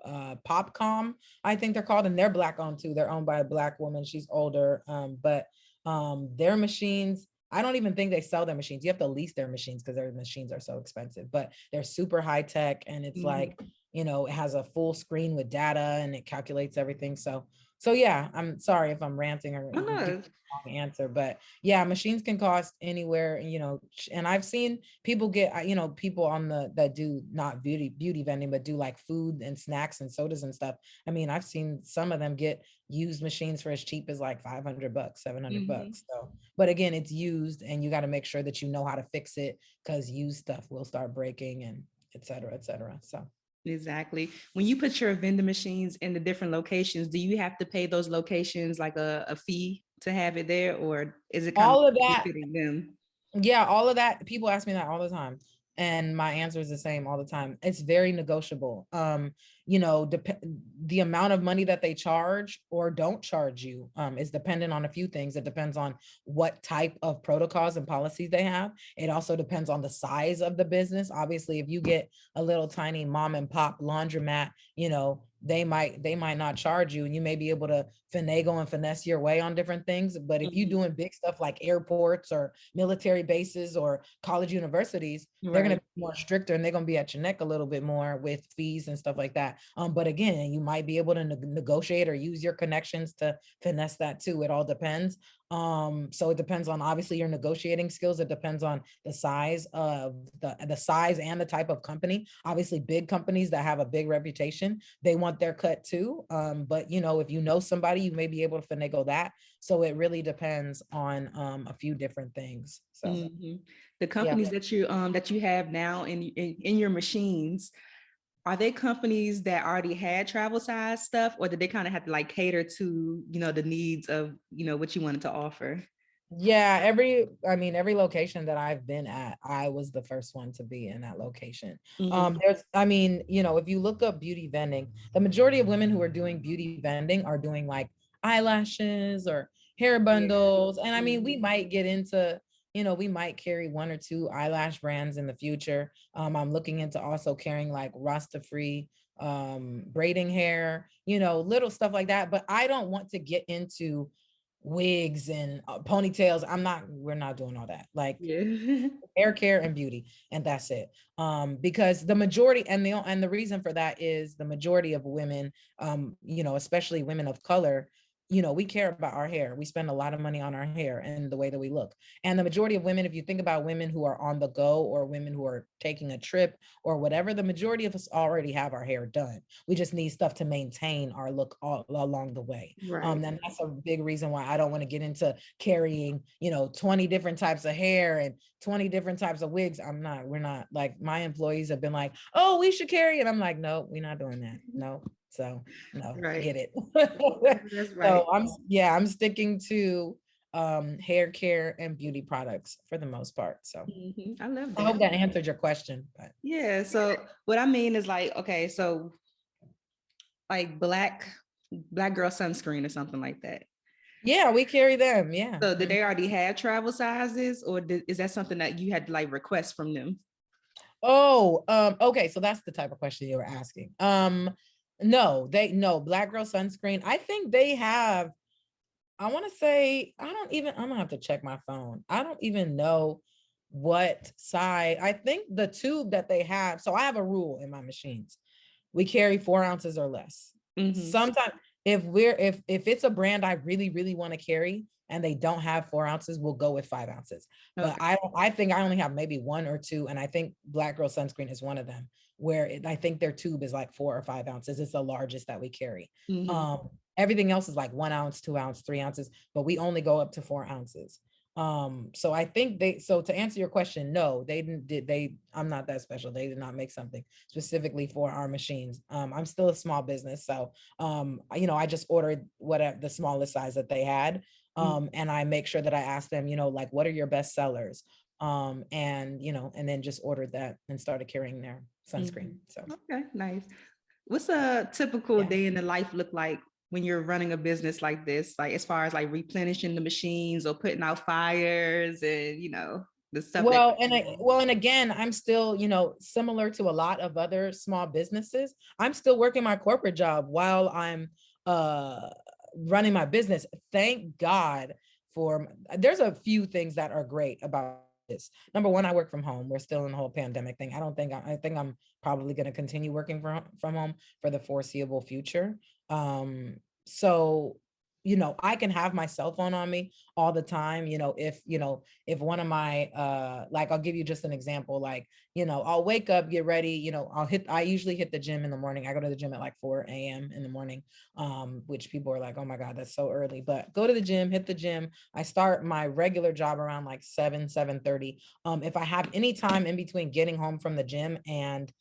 Popcom, I think they're called, and they're Black owned too. They're owned by a Black woman. She's older, but their machines, I don't even think they sell their machines. You have to lease their machines because their machines are so expensive, but they're super high tech, and it's like, it has a full screen with data and it calculates everything. So yeah, I'm sorry if I'm ranting or answer, but yeah, machines can cost anywhere, and I've seen people get, people that do not beauty vending, but do like food and snacks and sodas and stuff. I mean, I've seen some of them get used machines for as cheap as like $500, $700. So, but again, it's used, and you got to make sure that you know how to fix it, because used stuff will start breaking, and et cetera, et cetera. So.
Exactly. When you put your vending machines in the different locations, do you have to pay those locations like a fee to have it there, or is it kind
all
of
of that
benefiting them?
Yeah, all of that. People ask me that all the time, and my answer is the same all the time. It's very negotiable. you know, the amount of money that they charge or don't charge you is dependent on a few things. It depends on what type of protocols and policies they have. It also depends on the size of the business. Obviously, if you get a little tiny mom and pop laundromat, you know, they might not charge you, and you may be able to finagle and finesse your way on different things. But if you're doing big stuff like airports or military bases or college universities, they're going to be more stricter, and they're going to be at your neck a little bit more with fees and stuff like that. But again, you might be able to negotiate or use your connections to finesse that too. It all depends. So it depends on obviously your negotiating skills. It depends on the size of the size and the type of company. Obviously, big companies that have a big reputation, they want their cut too. But you know, if you know somebody, you may be able to finagle that. So it really depends on a few different things. So
the companies that you have now in your machines, are they companies that already had travel size stuff, or did they kind of have to like cater to, you know, the needs of, you know, what you wanted to offer?
Yeah, every location that I've been at, I was the first one to be in that location. You know, if you look up beauty vending, the majority of women who are doing beauty vending are doing like eyelashes or hair bundles. And I mean, we might get into, you know, we might carry one or two eyelash brands in the future. I'm looking into also carrying like Rasta free braiding hair, you know, little stuff like that. But I don't want to get into wigs and ponytails. We're not doing all that. Like hair care and beauty, and that's it. Because the majority, and the reason for that is the majority of women, you know, especially women of color, you know, we care about our hair. We spend a lot of money on our hair and the way that we look. And the majority of women, if you think about women who are on the go or women who are taking a trip or whatever, the majority of us already have our hair done. We just need stuff to maintain our look all along the way. And that's a big reason why I don't want to get into carrying, you know, 20 different types of hair and 20 different types of wigs. We're not, like, my employees have been like, oh, we should carry it. I'm like, no, we're not doing that. No. So no, get it.
That's right.
So I'm sticking to hair care and beauty products for the most part. So
I love that.
I hope that answered your question. But
yeah, so what I mean is like, okay, so like black girl sunscreen or something like that.
Yeah, we carry them. Yeah.
So did they already have travel sizes, or is that something that you had to like request from them?
Oh, okay. So that's the type of question you were asking. No, Black Girl Sunscreen. I think they have, I want to say, I'm gonna have to check my phone. I don't even know what size. I think the tube that they have. So I have a rule in my machines. We carry 4 ounces or less. Sometimes if it's a brand I really, really want to carry and they don't have 4 ounces, we'll go with 5 ounces. But I think I only have maybe 1 or 2. And I think Black Girl Sunscreen is one of them, where I think their tube is like 4 or 5 ounces. It's the largest that we carry. Everything else is like 1 ounce, 2 ounce, 3 ounces, but we only go up to 4 ounces. So I think to answer your question, no, I'm not that special. They did not make something specifically for our machines. I'm still a small business. So, you know, I just ordered whatever the smallest size that they had. And I make sure that I ask them, you know, like, what are your best sellers? And, you know, and then just ordered that and started carrying their sunscreen. So,
okay, nice. What's a typical day in the life look like when you're running a business like this, like as far as like replenishing the machines or putting out fires and, you know, the stuff?
And again, I'm still, you know, similar to a lot of other small businesses, I'm still working my corporate job while I'm running my business. Thank God there's a few things that are great about this. Number one, I work from home. We're still in the whole pandemic thing. I think I'm probably going to continue working from home for the foreseeable future. So, you know, I can have my cell phone on me all the time. You know, if one of my, like, I'll give you just an example, like, you know, I'll wake up, get ready, you know, I usually hit the gym in the morning. I go to the gym at like 4 a.m. in the morning, which people are like, oh my God, that's so early, but go to the gym, hit the gym. I start my regular job around like 7:30. If I have any time in between getting home from the gym and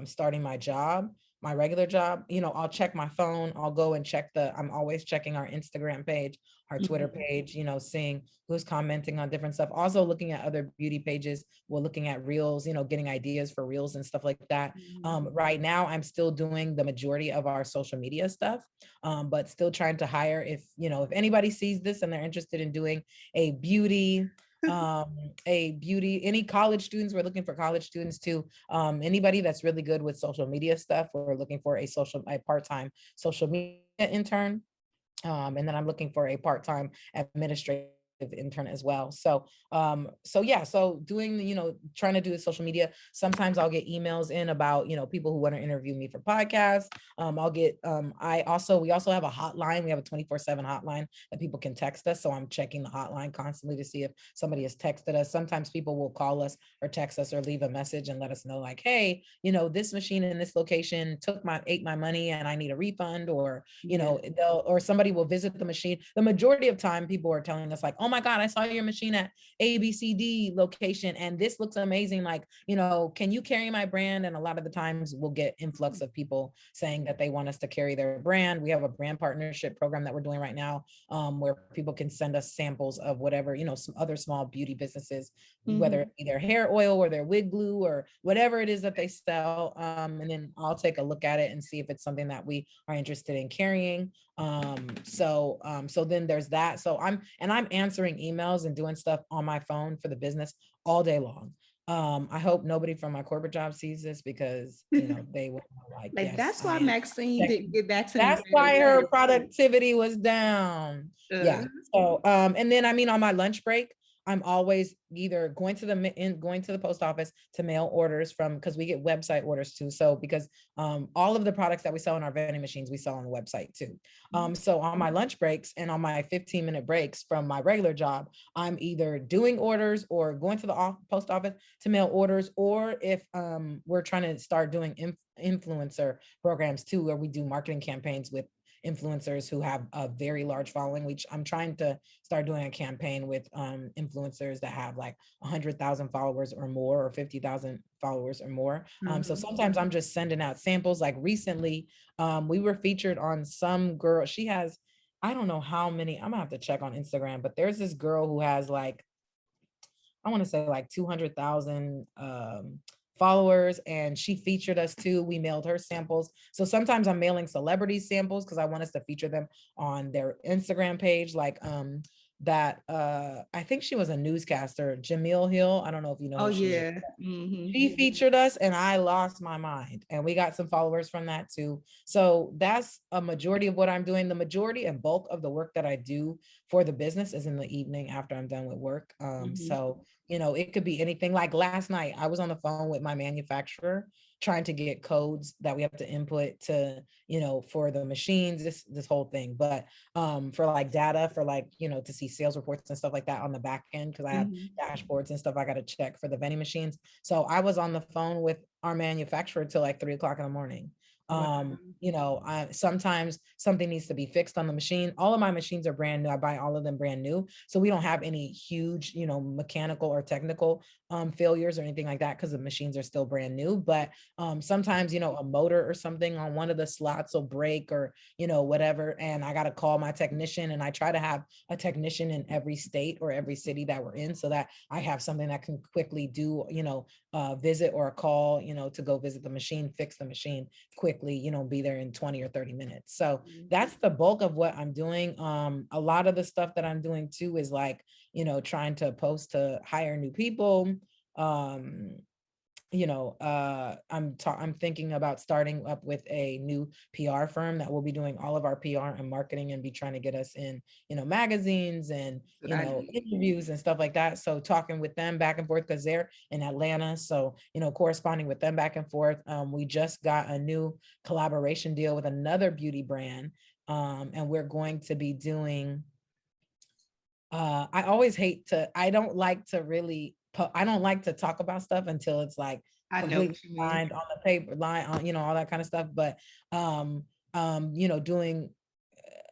starting my job, my regular job, I'll check my phone. I'll go and I'm always checking our Instagram page, our Twitter page, seeing who's commenting on different stuff. Also looking at other beauty pages. We're looking at reels, getting ideas for reels and stuff like that. Right now, I'm still doing the majority of our social media stuff, but still trying to hire if anybody sees this and they're interested in doing a beauty, any college students, we're looking for college students too. Anybody that's really good with social media stuff, we're looking for a part-time social media intern. And then I'm looking for a part-time administrative intern as well. So doing, trying to do the social media. Sometimes I'll get emails in about, people who want to interview me for podcasts. We also have a hotline. We have a 24/7 hotline that people can text us. So I'm checking the hotline constantly to see if somebody has texted us. Sometimes people will call us or text us or leave a message and let us know like, hey, this machine in this location ate my money and I need a refund, or, or somebody will visit the machine. The majority of time people are telling us like, oh my God, I saw your machine at ABCD location and this looks amazing. Like, can you carry my brand? And a lot of the times we'll get influx of people saying that they want us to carry their brand. We have a brand partnership program that we're doing right now, where people can send us samples of whatever, some other small beauty businesses, whether it be their hair oil or their wig glue or whatever it is that they sell. And then I'll take a look at it and see if it's something that we are interested in carrying. So then there's that. So I'm answering emails and doing stuff on my phone for the business all day long. I hope nobody from my corporate job sees this because they will like yes,
that's why Maxine didn't get back to me.
That's why her productivity was down. Yeah. So and then on my lunch break, I'm always either going to the post office to mail orders because we get website orders too. So because all of the products that we sell in our vending machines, we sell on the website too. So on my lunch breaks and on my 15-minute breaks from my regular job, I'm either doing orders or going to the post office to mail orders, or if we're trying to start doing influencer programs too, where we do marketing campaigns with influencers who have a very large following, which I'm trying to start doing a campaign with influencers that have like 100,000 followers or more, or 50,000 followers or more. So sometimes I'm just sending out samples. Like recently, we were featured on some girl. She has, I don't know how many, I'm gonna have to check on Instagram, but there's this girl who has like, I want to say like 200,000 followers, and she featured us too. We mailed her samples. So sometimes I'm mailing celebrity samples because I want us to feature them on their Instagram page. Like I think she was a newscaster, Jamil Hill. I don't know if you know.
Oh yeah.
She featured us and I lost my mind, and we got some followers from that too. So that's a majority of what I'm doing. The majority and bulk of the work that I do for the business is in the evening after I'm done with work. So it could be anything. Like last night, I was on the phone with my manufacturer trying to get codes that we have to input to, for the machines, this whole thing. But for like data, for like, to see sales reports and stuff like that on the back end, because I have dashboards and stuff I got to check for the vending machines. So I was on the phone with our manufacturer till like 3 o'clock in the morning. Sometimes something needs to be fixed on the machine. All of my machines are brand new. I buy all of them brand new. So we don't have any huge, mechanical or technical failures or anything like that because the machines are still brand new. But sometimes, a motor or something on one of the slots will break or, whatever. And I got to call my technician, and I try to have a technician in every state or every city that we're in so that I have something that can quickly do, visit or a call, to go visit the machine, fix the machine quickly, be there in 20 or 30 minutes. So that's the bulk of what I'm doing. A lot of the stuff that I'm doing too is like, trying to post to hire new people. I'm thinking about starting up with a new PR firm that will be doing all of our PR and marketing and be trying to get us in, magazines and, interviews and stuff like that. So talking with them back and forth because they're in Atlanta. So, corresponding with them back and forth. We just got a new collaboration deal with another beauty brand. And we're going to be doing, I don't like to talk about stuff until it's like completely signed on the paper line on, all that kind of stuff. But, doing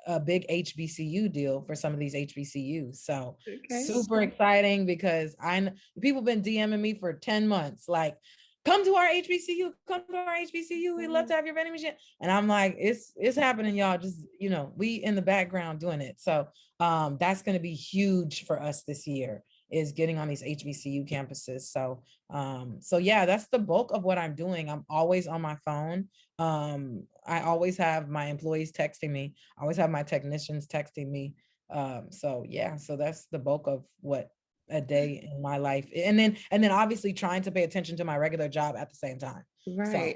a big HBCU deal for some of these HBCUs. So super exciting because people been DMing me for 10 months. Like, come to our HBCU, come to our HBCU. We'd love to have your vending machine. And I'm like, it's happening, y'all. Just, we in the background doing it. So that's going to be huge for us this year, is getting on these HBCU campuses. So yeah, that's the bulk of what I'm doing. I'm always on my phone. I always have my employees texting me. I always have my technicians texting me. So yeah, so that's the bulk of what a day in my life. And then obviously trying to pay attention to my regular job at the same time.
Right.
So, yeah.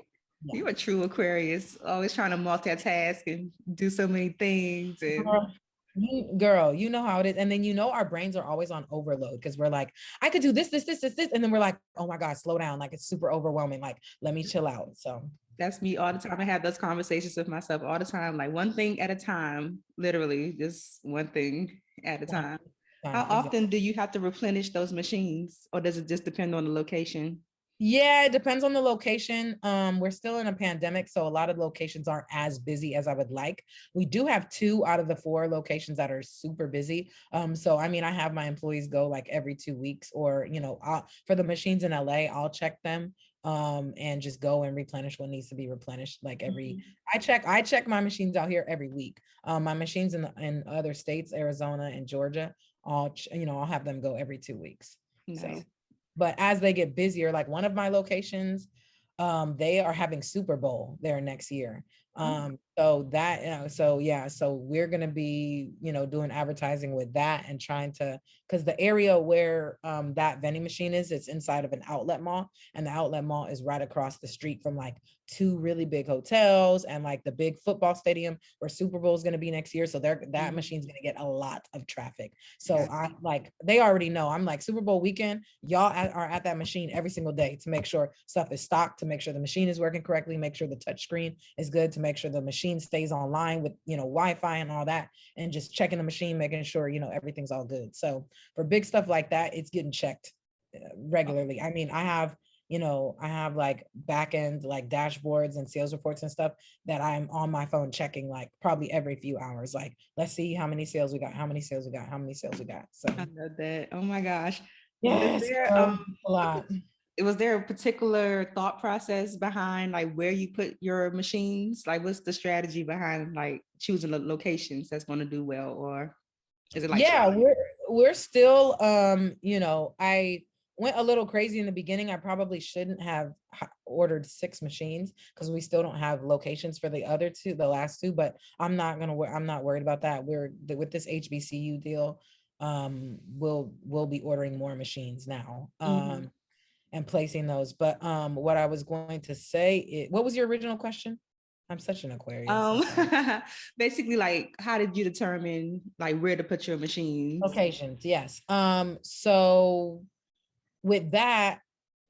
You're a true Aquarius, always trying to multitask and do so many things. And
girl, you know how it is. And then our brains are always on overload, because we're like, I could do this, and then we're like, oh my God, slow down. Like, it's super overwhelming. Like, let me chill out. So
that's me all the time. I have those conversations with myself all the time, like one thing at a time, literally just one thing at a time. How often do you have to replenish those machines, or does it just depend on the location?
Yeah, it depends on the location. We're still in a pandemic, so a lot of locations aren't as busy as I would like. We do have 2 out of the 4 locations that are super busy. So I mean, I have my employees go like every 2 weeks, or for the machines in LA, I'll check them and just go and replenish what needs to be replenished. Like I check my machines out here every week. My machines in other states, Arizona and Georgia, I'll have them go every 2 weeks.
Nice.
So, but as they get busier, like one of my locations, they are having Super Bowl there next year. So we're going to be, doing advertising with that, and trying to, because the area where that vending machine is, it's inside of an outlet mall, and the outlet mall is right across the street from like 2 really big hotels and like the big football stadium where Super Bowl is going to be next year. So that machine's going to get a lot of traffic. So I like, they already know, I'm like, Super Bowl weekend, y'all are at that machine every single day to make sure stuff is stocked, to make sure the machine is working correctly, make sure the touch screen is good, to make sure the machine stays online with, Wi-Fi and all that, and just checking the machine, making sure, everything's all good. So for big stuff like that, it's getting checked regularly. I mean, I have like back end, like dashboards and sales reports and stuff that I'm on my phone checking like probably every few hours. Like, let's see how many sales we got, how many sales we got, how many sales we got. So
I love that. Oh my gosh.
Yes, a lot.
Was there a particular thought process behind like where you put your machines? Like, what's the strategy behind like choosing the locations that's going to do well? Or is it like,
yeah, we're still I went a little crazy in the beginning. I probably shouldn't have ordered 6 machines, because we still don't have locations for the last 2, but I'm not worried about that. With this HBCU deal, we'll be ordering more machines now. And placing those. But what I was going to say, what was your original question? I'm such an Aquarius.
Basically, like, how did you determine like where to put your machines?
Locations, yes. So with that,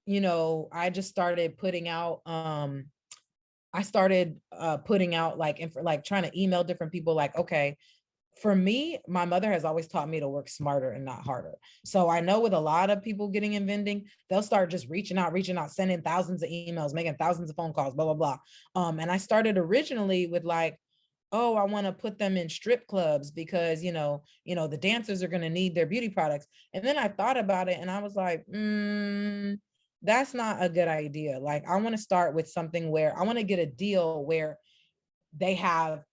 I just started putting out like trying to email different people, like, okay, for me, my mother has always taught me to work smarter and not harder. So I know with a lot of people getting in vending, they'll start just reaching out, sending thousands of emails, making thousands of phone calls, blah, blah, blah. And I started originally with like, oh, I want to put them in strip clubs because, the dancers are going to need their beauty products. And then I thought about it and I was like, that's not a good idea. Like, I want to start with something where I want to get a deal where they have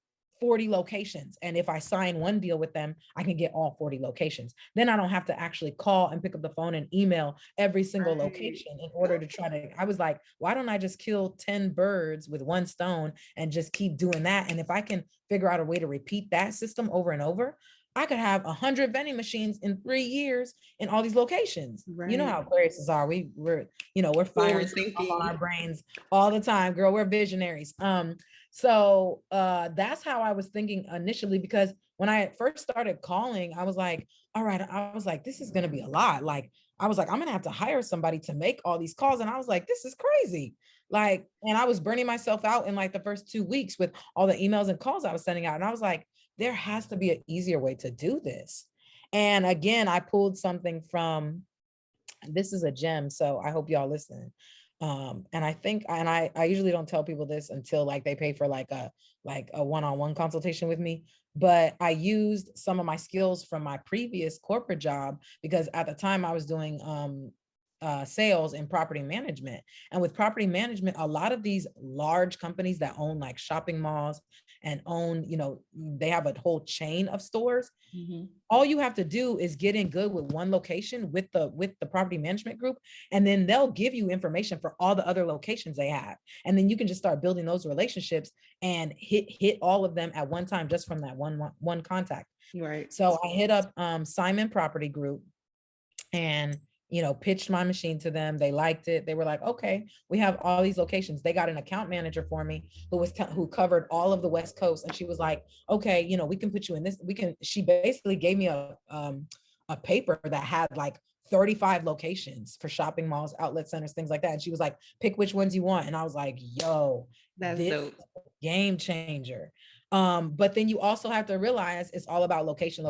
40 locations. And if I sign one deal with them, I can get all 40 locations. Then I don't have to actually call and pick up the phone and email every single location in order to try to, I was like, why don't I just kill 10 birds with one stone and just keep doing that? And if I can figure out a way to repeat that system over and over, I could have 100 vending machines in 3 years in all these locations. Right. You know how Aquariuses are. We're firing on our brains all the time, girl. We're visionaries. So that's how I was thinking initially, because when I first started calling, I was like, all right, I was like, this is going to be a lot. Like, I was like, I'm going to have to hire somebody to make all these calls. And I was like, this is crazy. Like, and I was burning myself out in like the first 2 weeks with all the emails and calls I was sending out. And I was like, there has to be an easier way to do this. And again, I pulled something from, this is a gem, so I hope y'all listen. And I think, and I usually don't tell people this until like they pay for like a one-on-one consultation with me, but I used some of my skills from my previous corporate job, because at the time I was doing sales in property management. And with property management, a lot of these large companies that own like shopping malls and own, they have a whole chain of stores. All you have to do is get in good with one location with the property management group, and then they'll give you information for all the other locations they have. And then you can just start building those relationships and hit all of them at one time, just from that one contact.
Right.
So I hit up Simon Property Group and pitched my machine to them. They liked it. They were like, okay, we have all these locations. They got an account manager for me who covered all of the West Coast. And she was like, okay, we can put you in this. She basically gave me a paper that had like 35 locations for shopping malls, outlet centers, things like that. And she was like, pick which ones you want. And I was like, yo,
that's
this
dope.
Game changer. But then you also have to realize it's all about location.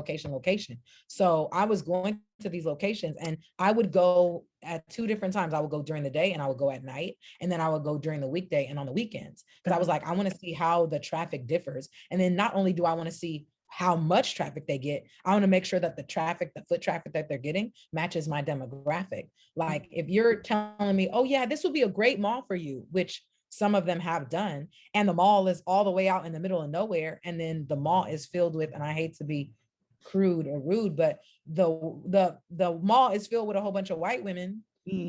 So I was going to these locations and I would go at 2 different times. I would go during the day and I would go at night. And then I would go during the weekday and on the weekends. Because I was like, I want to see how the traffic differs. And then not only do I want to see how much traffic they get, I want to make sure that the foot traffic that they're getting matches my demographic. Like if you're telling me, oh yeah, this would be a great mall for you, which some of them have done, and the mall is all the way out in the middle of nowhere, and then the mall is filled with, and I hate to be crude or rude, but the mall is filled with a whole bunch of white women.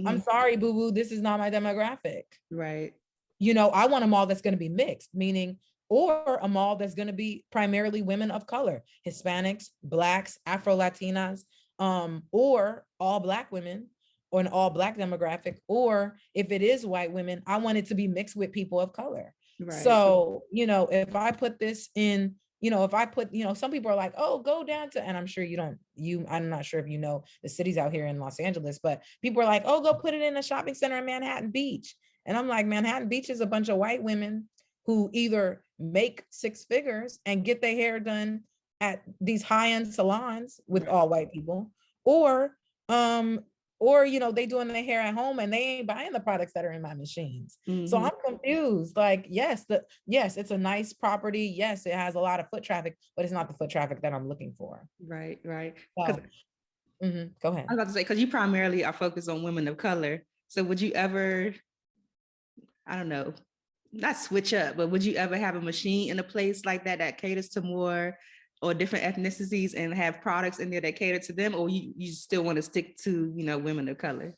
I'm sorry, boo-boo, this is not my demographic.
Right.
I want a mall that's going to be mixed, meaning, or a mall that's going to be primarily women of color, Hispanics, Blacks, Afro-Latinas, or all Black women, or an all Black demographic, or if it is white women, I want it to be mixed with people of color. Right. So, if I put this in, some people are like, oh, go down to, and I'm sure I'm not sure if the cities out here in Los Angeles, but people are like, oh, go put it in a shopping center in Manhattan Beach. And I'm like, Manhattan Beach is a bunch of white women who either make 6 figures and get their hair done at these high-end salons with all white people, or they doing their hair at home and they ain't buying the products that are in my machines. So I'm confused. Like, yes, it's a nice property. Yes, it has a lot of foot traffic, but it's not the foot traffic that I'm looking for.
Right.
So, go ahead.
I was about to say, because you primarily are focused on women of color. So would you ever, I don't know, not switch up, but would you ever have a machine in a place like that caters to more or different ethnicities and have products in there that cater to them, or you still want to stick to, women of color?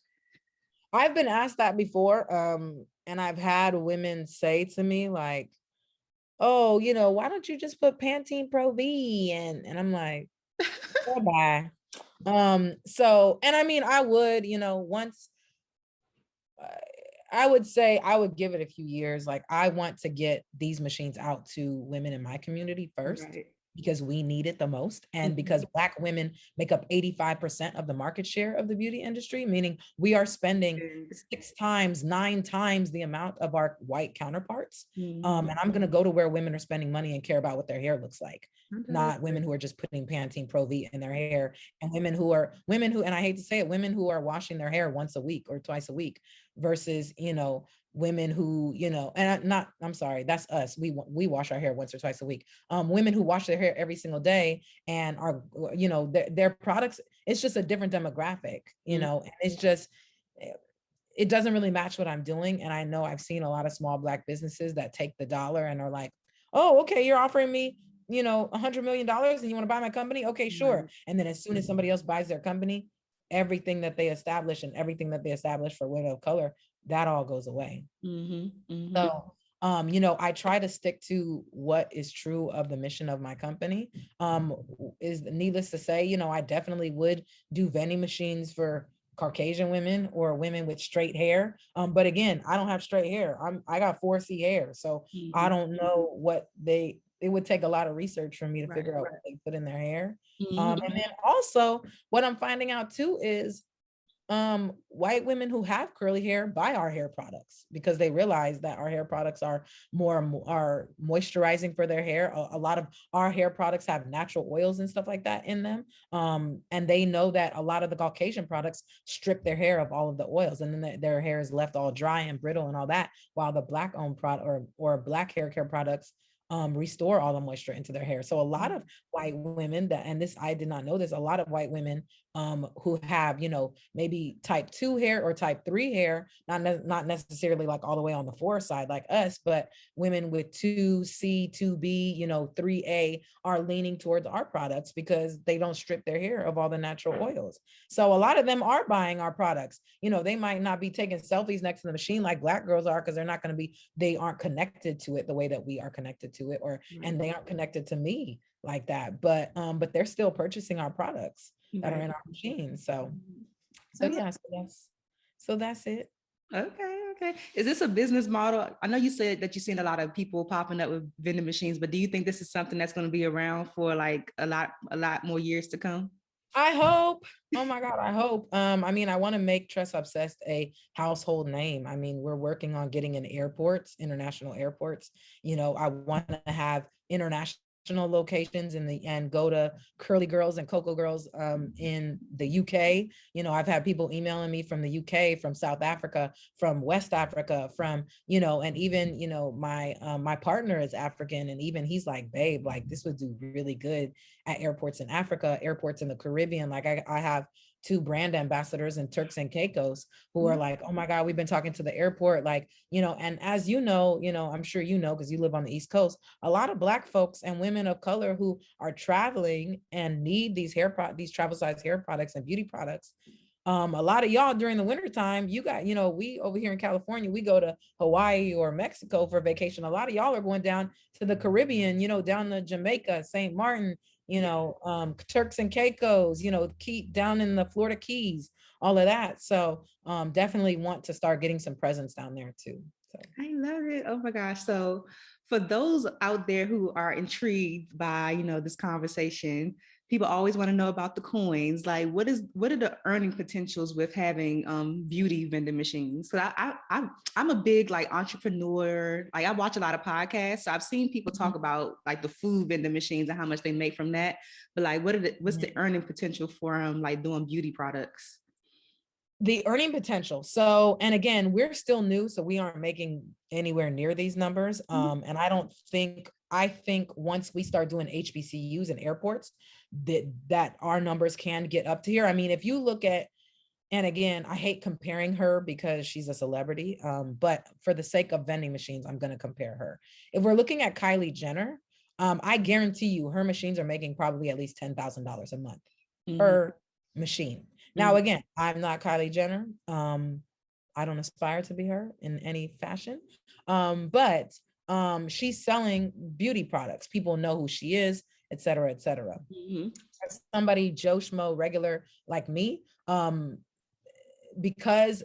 I've been asked that before. And I've had women say to me like, oh, why don't you just put Pantene Pro V? And I'm like, bye. So, and I mean, I would, once I would say I would give it a few years. Like I want to get these machines out to women in my community first. Right. Because we need it the most. And because Black women make up 85% of the market share of the beauty industry, meaning we are spending 6 times, 9 times the amount of our white counterparts. And I'm going to go to where women are spending money and care about what their hair looks like, not women who are just putting Pantene Pro V in their hair, and women who, and I hate to say it, women who are washing their hair once a week or twice a week versus, women who, I'm sorry, that's us. We wash our hair once or twice a week. Women who wash their hair every single day and are, their products, it's just a different demographic, and it's just, it doesn't really match what I'm doing. And I know I've seen a lot of small Black businesses that take the dollar and are like, oh, okay, you're offering me, $100 million and you want to buy my company? Okay, sure. And then as soon as somebody else buys their company, everything that they establish for women of color, that all goes away. So, I try to stick to what is true of the mission of my company. Is needless to say, I definitely would do vending machines for Caucasian women or women with straight hair. But again, I don't have straight hair. I got 4C hair. So I don't know what it would take a lot of research for me to figure out what they put in their hair. And then also what I'm finding out too is white women who have curly hair buy our hair products because they realize that our hair products are moisturizing for their hair. A lot of our hair products have natural oils and stuff like that in them. And they know that a lot of the Caucasian products strip their hair of all of the oils, and then their hair is left all dry and brittle and all that, while the Black owned product or Black hair care products restore all the moisture into their hair. So a lot of white women and this, I did not know this, a lot of white women who have, maybe type 2 hair or type 3 hair, not necessarily like all the way on the 4 side like us, but women with 2C, 2B, 3A are leaning towards our products because they don't strip their hair of all the natural oils. So a lot of them are buying our products. They might not be taking selfies next to the machine like Black girls are, because they aren't connected to it the way that we are connected to it, and they aren't connected to me like that, but they're still purchasing our products that are in our machines. So yeah, so that's it.
Okay. Is this a business model? I know you said that you've seen a lot of people popping up with vending machines, but do you think this is something that's going to be around for like a lot more years to come?
I hope. Oh my God, I hope. I want to make Tress Obsessed a household name. We're working on getting in airports, international airports. I want to have international locations and go to Curly Girls and Cocoa Girls in the UK. I've had people emailing me from the UK, from South Africa, from West Africa, from, and even, my partner is African, and even he's like, babe, like this would do really good at airports in Africa, airports in the Caribbean. Like I have 2 brand ambassadors in Turks and Caicos who are like, oh my God, we've been talking to the airport, like, and as I'm sure because you live on the East Coast, a lot of Black folks and women of color who are traveling and need these travel size hair products and beauty products. A lot of y'all during the wintertime, you got, we over here in California, we go to Hawaii or Mexico for vacation. A lot of y'all are going down to the Caribbean, down to Jamaica, St. Martin, Turks and Caicos, down in the Florida Keys, all of that. So definitely want to start getting some presence down there too. So.
I love it. Oh my gosh. So for those out there who are intrigued by, this conversation, people always want to know about the coins. Like what are the earning potentials with having beauty vending machines? So I'm a big like entrepreneur. Like I watch a lot of podcasts. So I've seen people talk about like the food vending machines and how much they make from that. But like what's the earning potential for like doing beauty products?
The earning potential. So, and again, we're still new, so we aren't making anywhere near these numbers. And I think once we start doing HBCUs and airports, that our numbers can get up to here. If you look at, and again, I hate comparing her because she's a celebrity, but for the sake of vending machines, I'm going to compare her. If we're looking at Kylie Jenner, I guarantee you her machines are making probably at least $10,000 a month per machine. Now, again, I'm not Kylie Jenner. I don't aspire to be her in any fashion. But she's selling beauty products. People know who she is, et cetera, et cetera. As somebody Joe Schmo regular like me, because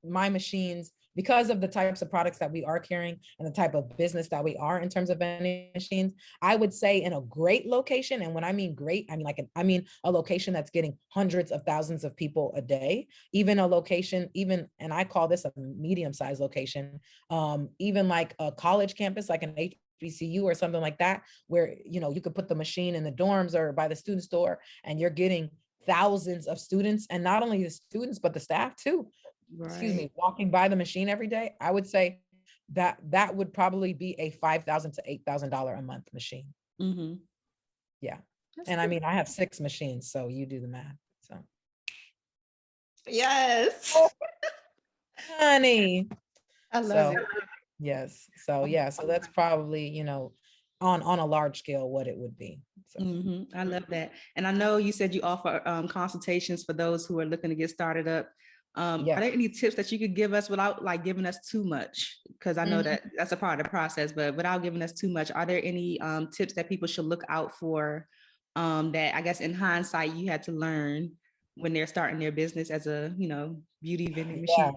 my machines, because of the types of products that we are carrying and the type of business that we are in terms of vending machines, I would say in a great location. And when I mean great, I mean a location that's getting hundreds of thousands of people a day, even a location, and I call this a medium-sized location, even like a college campus, like an HBCU or something like that, where, you could put the machine in the dorms or by the student store and you're getting thousands of students, and not only the students, but the staff too. Right. Walking by the machine every day, I would say that would probably be a $5,000 to $8,000 a month machine. Yeah. That's and cool. I have 6 machines, so you do the math. So
yes.
Honey.
I love it.
Yes. So yeah, so that's probably, on a large scale what it would be. So.
I love that. And I know you said you offer consultations for those who are looking to get started up. Are there any tips that you could give us without like giving us too much? Because I know that that's a part of the process, but without giving us too much, are there any tips that people should look out for that I guess in hindsight you had to learn when they're starting their business as a, beauty vending machine?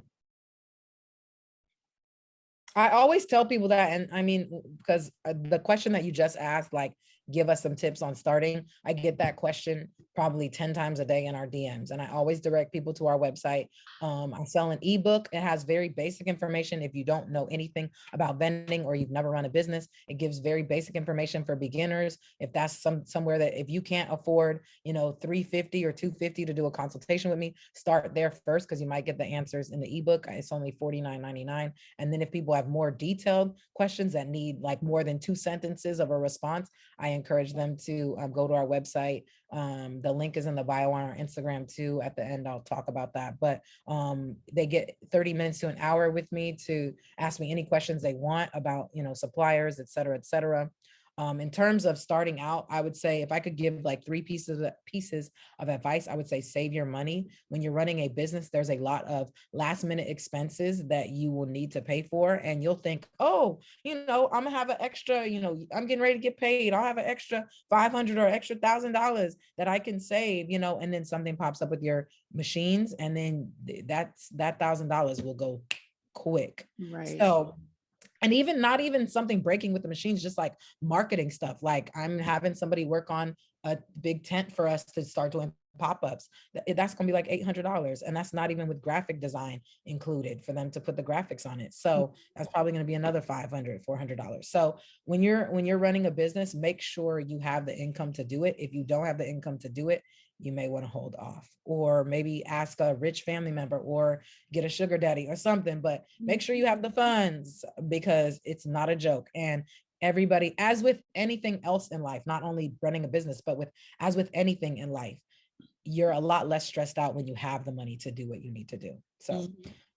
I always tell people that, and because the question that you just asked, like, give us some tips on starting, I get that question probably 10 times a day in our DMs. And I always direct people to our website. I sell an ebook. It has very basic information. If you don't know anything about vending or you've never run a business, it gives very basic information for beginners. If that's somewhere that if you can't afford, $350 or $250 to do a consultation with me, start there first, because you might get the answers in the ebook. It's only $49.99. And then if people have more detailed questions that need like more than 2 sentences of a response, I encourage them to go to our website. The link is in the bio on our Instagram too. At the end, I'll talk about that. But they get 30 minutes to an hour with me to ask me any questions they want about, suppliers, et cetera, et cetera. In terms of starting out, I would say if I could give like 3 pieces of advice, I would say save your money. When you're running a business, there's a lot of last minute expenses that you will need to pay for. And you'll think, oh, I'm gonna have an extra, I'm getting ready to get paid. I'll have an extra $500 or extra $1,000 that I can save, and then something pops up with your machines. And then that $1,000 will go quick.
Right.
So, and even not even something breaking with the machines, just like marketing stuff. Like I'm having somebody work on a big tent for us to start doing pop-ups. That's going to be like $800. And that's not even with graphic design included for them to put the graphics on it. So that's probably going to be another $500, $400. So when you're running a business, make sure you have the income to do it. If you don't have the income to do it, you may want to hold off, or maybe ask a rich family member or get a sugar daddy or something, but make sure you have the funds, because it's not a joke. And everybody, as with anything else in life, not only running a business, but as with anything in life, you're a lot less stressed out when you have the money to do what you need to do. So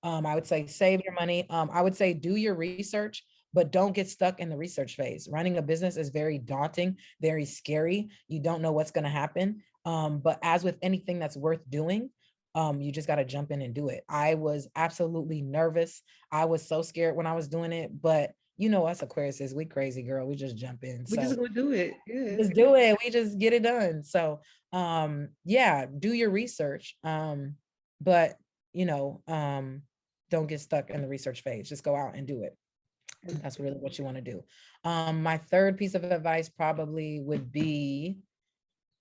I would say save your money. I would say do your research, but don't get stuck in the research phase. Running a business is very daunting, very scary. You don't know what's going to happen. But as with anything that's worth doing, you just got to jump in and do it. I was absolutely nervous. I was so scared when I was doing it, but us Aquariuses, we crazy, girl. We just jump in.
We just go do it. Yeah.
Just do it. We just get it done. So, do your research. But don't get stuck in the research phase. Just go out and do it. That's really what you want to do. My third piece of advice probably would be,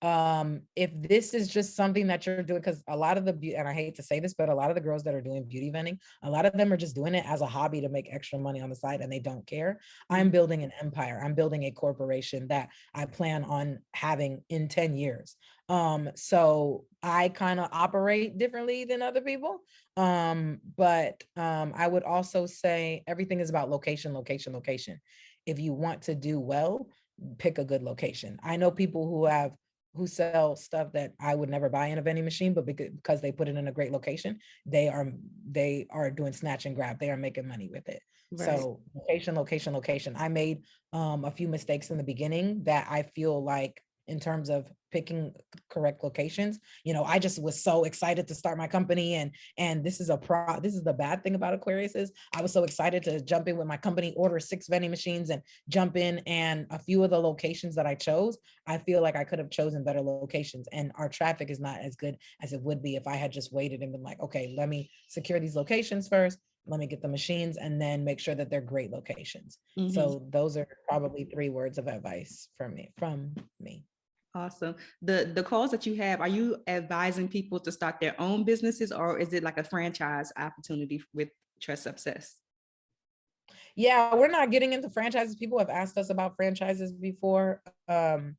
if this is just something that you're doing, because a lot of and I hate to say this, but a lot of the girls that are doing beauty vending, a lot of them are just doing it as a hobby to make extra money on the side, and they don't care. I'm building an empire. I'm building a corporation that I plan on having in 10 years. So I kind of operate differently than other people. But I would also say everything is about location, location, location. If you want to do well, pick a good location. I know people who sell stuff that I would never buy in a vending machine, but because they put it in a great location, they are doing snatch and grab. They are making money with it. Right. So location, location, location. I made a few mistakes in the beginning that I feel like, in terms of picking correct locations, I just was so excited to start my company, and this is the bad thing about Aquarius is I was so excited to jump in with my company, order 6 vending machines and jump in, and a few of the locations that I chose, I feel like I could have chosen better locations, and our traffic is not as good as it would be if I had just waited and been like, okay, let me secure these locations first, let me get the machines, and then make sure that they're great locations. So those are probably 3 words of advice from me.
Awesome. The calls that you have, are you advising people to start their own businesses, or is it like a franchise opportunity with Tress Obsessed?
Yeah, we're not getting into franchises. People have asked us about franchises before. I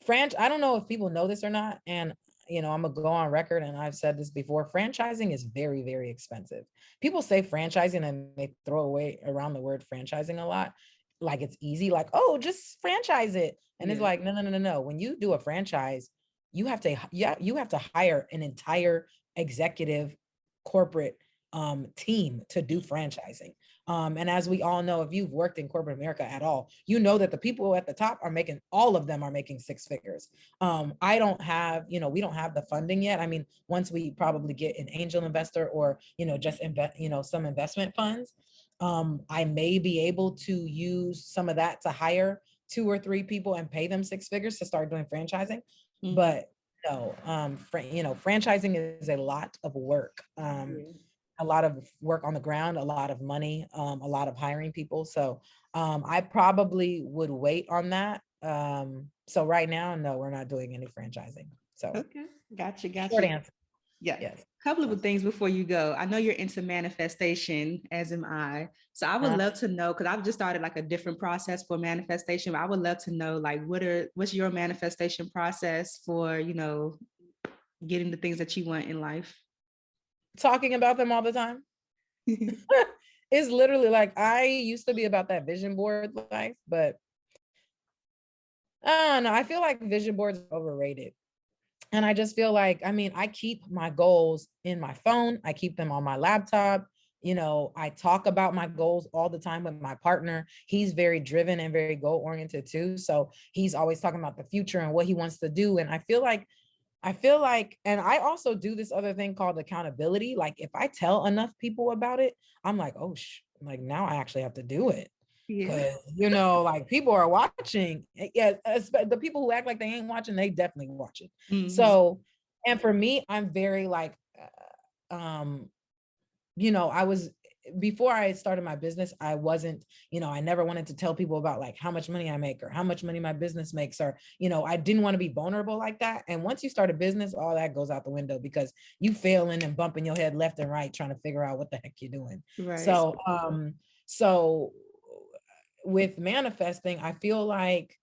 don't know if people know this or not. And, I'm gonna go on record, and I've said this before, franchising is very, very expensive. People say franchising and they throw away around the word franchising a lot. Like it's easy, like, oh, just franchise it. And it's like, no. When you do a franchise, you have to hire an entire executive corporate team to do franchising. And as we all know, if you've worked in corporate America at all, you know that the people at the top all of them are making 6 figures. We don't have the funding yet. I mean, once we probably get an angel investor or, just some investment funds, I may be able to use some of that to hire 2 or 3 people and pay them 6 figures to start doing franchising. But no, franchising is a lot of work. A lot of work on the ground, a lot of money, a lot of hiring people. So I probably would wait on that So right now, no, we're not doing any franchising. So
okay, gotcha.
Short answer.
Yeah.
Yes.
A couple of things before you go. I know you're into manifestation, as am I. So I would love to know, because I've just started like a different process for manifestation, but I would love to know like what's your manifestation process for, getting the things that you want in life.
Talking about them all the time. It's literally like, I used to be about that vision board life, but I don't know. I feel like vision boards are overrated. And I just feel like, I keep my goals in my phone. I keep them on my laptop. I talk about my goals all the time with my partner. He's very driven and very goal oriented too. So he's always talking about the future and what he wants to do. And I feel like, and I also do this other thing called accountability. Like if I tell enough people about it, I'm like, oh, like now I actually have to do it.
Yeah.
Because, like people are watching. Yeah, the people who act like they ain't watching, they definitely watch it.
Mm-hmm.
So, and for me, I'm very like, I was, before I started my business, I wasn't, I never wanted to tell people about like how much money I make or how much money my business makes, or, I didn't want to be vulnerable like that. And once you start a business, all that goes out the window because you failing and bumping your head left and right, trying to figure out what the heck you're doing.
Right.
So with manifesting, I feel like,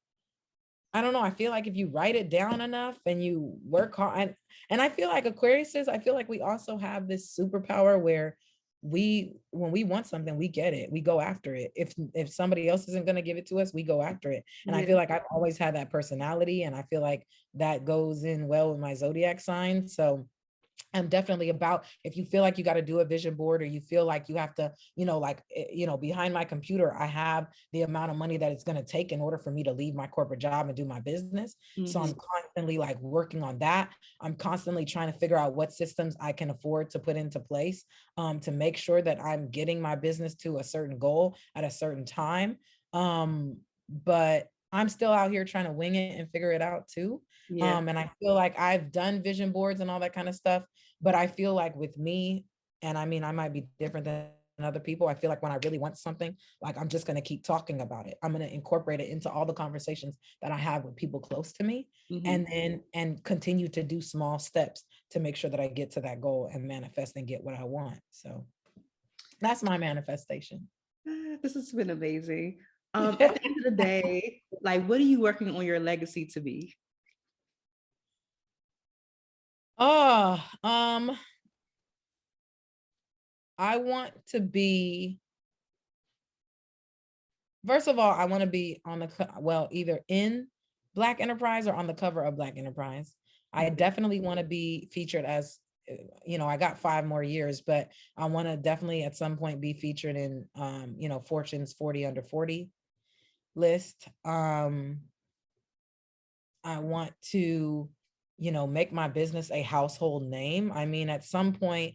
I don't know, I feel like if you write it down enough and you work hard, and I feel like Aquariuses, I feel like we also have this superpower where when we want something, we get it, we go after it. If somebody else isn't going to give it to us, we go after it. And I feel like I've always had that personality, and I feel like that goes in well with my zodiac sign. So I'm definitely about, if you feel like you got to do a vision board, or you feel like you have to, behind my computer, I have the amount of money that it's going to take in order for me to leave my corporate job and do my business. Mm-hmm. So I'm constantly like working on that. I'm constantly trying to figure out what systems I can afford to put into place to make sure that I'm getting my business to a certain goal at a certain time. But I'm still out here trying to wing it and figure it out too. Yeah. And I feel like I've done vision boards and all that kind of stuff, but I feel like with me, and I might be different than other people, I feel like when I really want something, like I'm just going to keep talking about it. I'm going to incorporate it into all the conversations that I have with people close to me, and continue to do small steps to make sure that I get to that goal and manifest and get what I want. So that's my manifestation.
This has been amazing. At the end of the day, like, what are you working on your legacy to be?
I want to be, first of all, I want to be on either in Black Enterprise or on the cover of Black Enterprise. I definitely want to be featured as, I got 5 more years, but I want to definitely at some point be featured in, Fortune's 40 under 40 list. I want to, make my business a household name. At some point,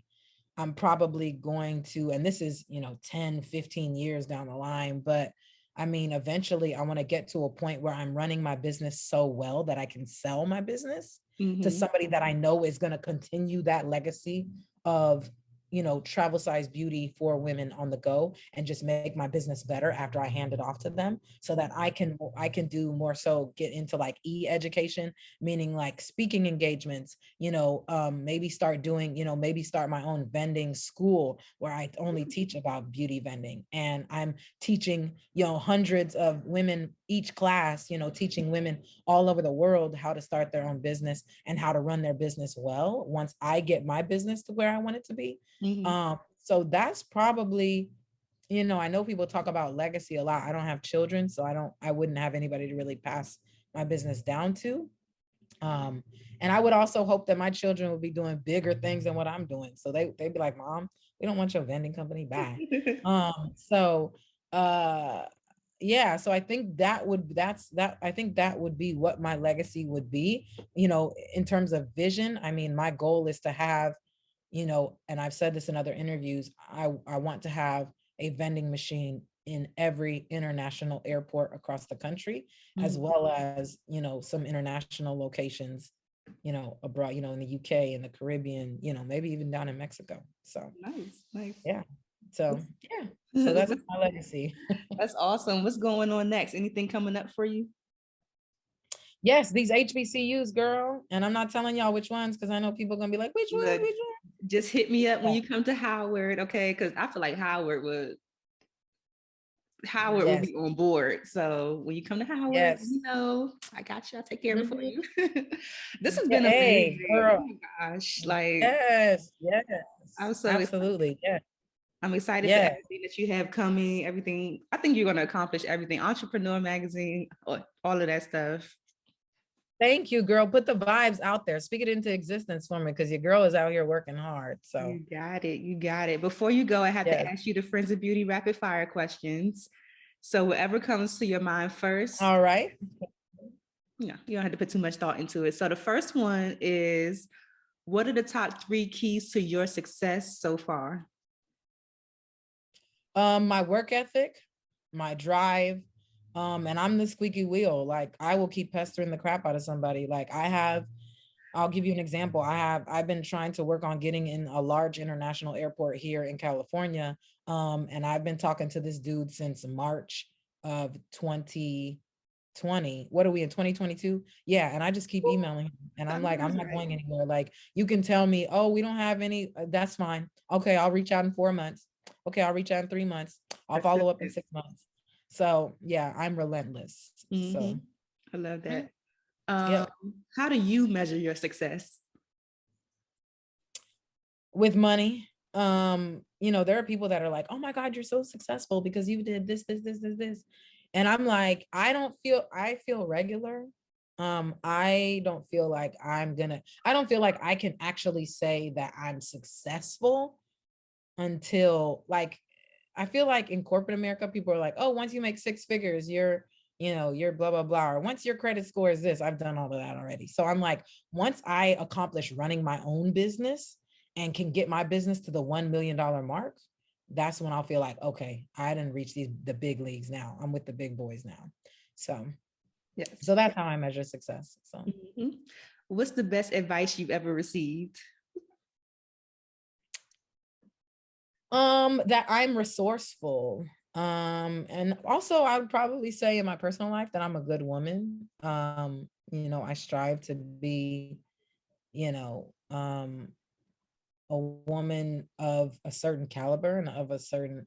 I'm probably going to, and this is, 10, 15 years down the line, but eventually I want to get to a point where I'm running my business so well that I can sell my business to somebody that I know is going to continue that legacy of, travel size beauty for women on the go, and just make my business better after I hand it off to them, so that I can do more, so get into like e-education, meaning like speaking engagements, maybe start doing, maybe start my own vending school where I only teach about beauty vending, and I'm teaching, hundreds of women each class, teaching women all over the world how to start their own business and how to run their business well once I get my business to where I want it to be. So that's probably, I know people talk about legacy a lot. I don't have children, so I wouldn't have anybody to really pass my business down to. And I would also hope that my children would be doing bigger things than what I'm doing. So they'd be like, Mom, we don't want your vending company back. Yeah, so I think that would be what my legacy would be, in terms of vision. My goal is to have, and I've said this in other interviews, I want to have a vending machine in every international airport across the country, as well as, some international locations, abroad, in the UK, in the Caribbean, maybe even down in Mexico. So
nice.
Yeah. So that's my legacy.
That's awesome. What's going on next? Anything coming up for you?
Yes, these HBCUs, girl. And I'm not telling y'all which ones because I know people are gonna be like, which one?
Look,
Which one?
just hit me up when you come to Howard, okay? Because I feel like Howard would
Yes.
be on board. So when you come to Howard,
Yes.
you know, I got you. I'll take care of it for you. This has
Yeah,
been
hey,
amazing.
girl.
Oh my gosh. Like,
Yes.
I'm so
Absolutely. Yeah.
I'm excited for
Yeah.
everything that you have coming, everything. I think you're going to accomplish everything. Entrepreneur Magazine, all of that stuff.
Thank you, girl. Put the vibes out there. Speak it into existence for me because your girl is out here working hard. So
you got it. You got it. Before you go, I have
yes.
to ask you the Friends of Beauty rapid fire questions. So whatever comes to your mind first.
All right.
Yeah, you don't have to put too much thought into it. So the first one is, what are the top 3 keys to your success so far?
My work ethic, my drive, and I'm the squeaky wheel. Like I will keep pestering the crap out of somebody. Like I'll give you an example. I've been trying to work on getting in a large international airport here in California. And I've been talking to this dude since March of 2020. What are we in 2022? Yeah. And I just keep emailing him and I'm like, I'm not going anywhere. Like you can tell me, oh, we don't have any, that's fine. Okay. I'll reach out in 4 months. Okay. I'll reach out in 3 months. I'll follow up in 6 months. So yeah, I'm relentless. So
I love that.
Yep.
How do you measure your success?
With money. You know, there are people that are like, oh my God, you're so successful because you did this. And I'm like, I feel regular. I don't feel like I don't feel like I can actually say that I'm successful until like, I feel like in corporate America, people are like, oh, once you make 6 figures, you're blah, blah, blah. Or once your credit score is this, I've done all of that already. So I'm like, once I accomplish running my own business and can get my business to the $1 million mark, that's when I'll feel like, okay, I didn't reach the big leagues now. I'm with the big boys now. So, yes. So that's how I measure success. So
what's the best advice you've ever received?
That I'm resourceful. And also I would probably say in my personal life that I'm a good woman. You know, I strive to be, you know, a woman of a certain caliber and of a certain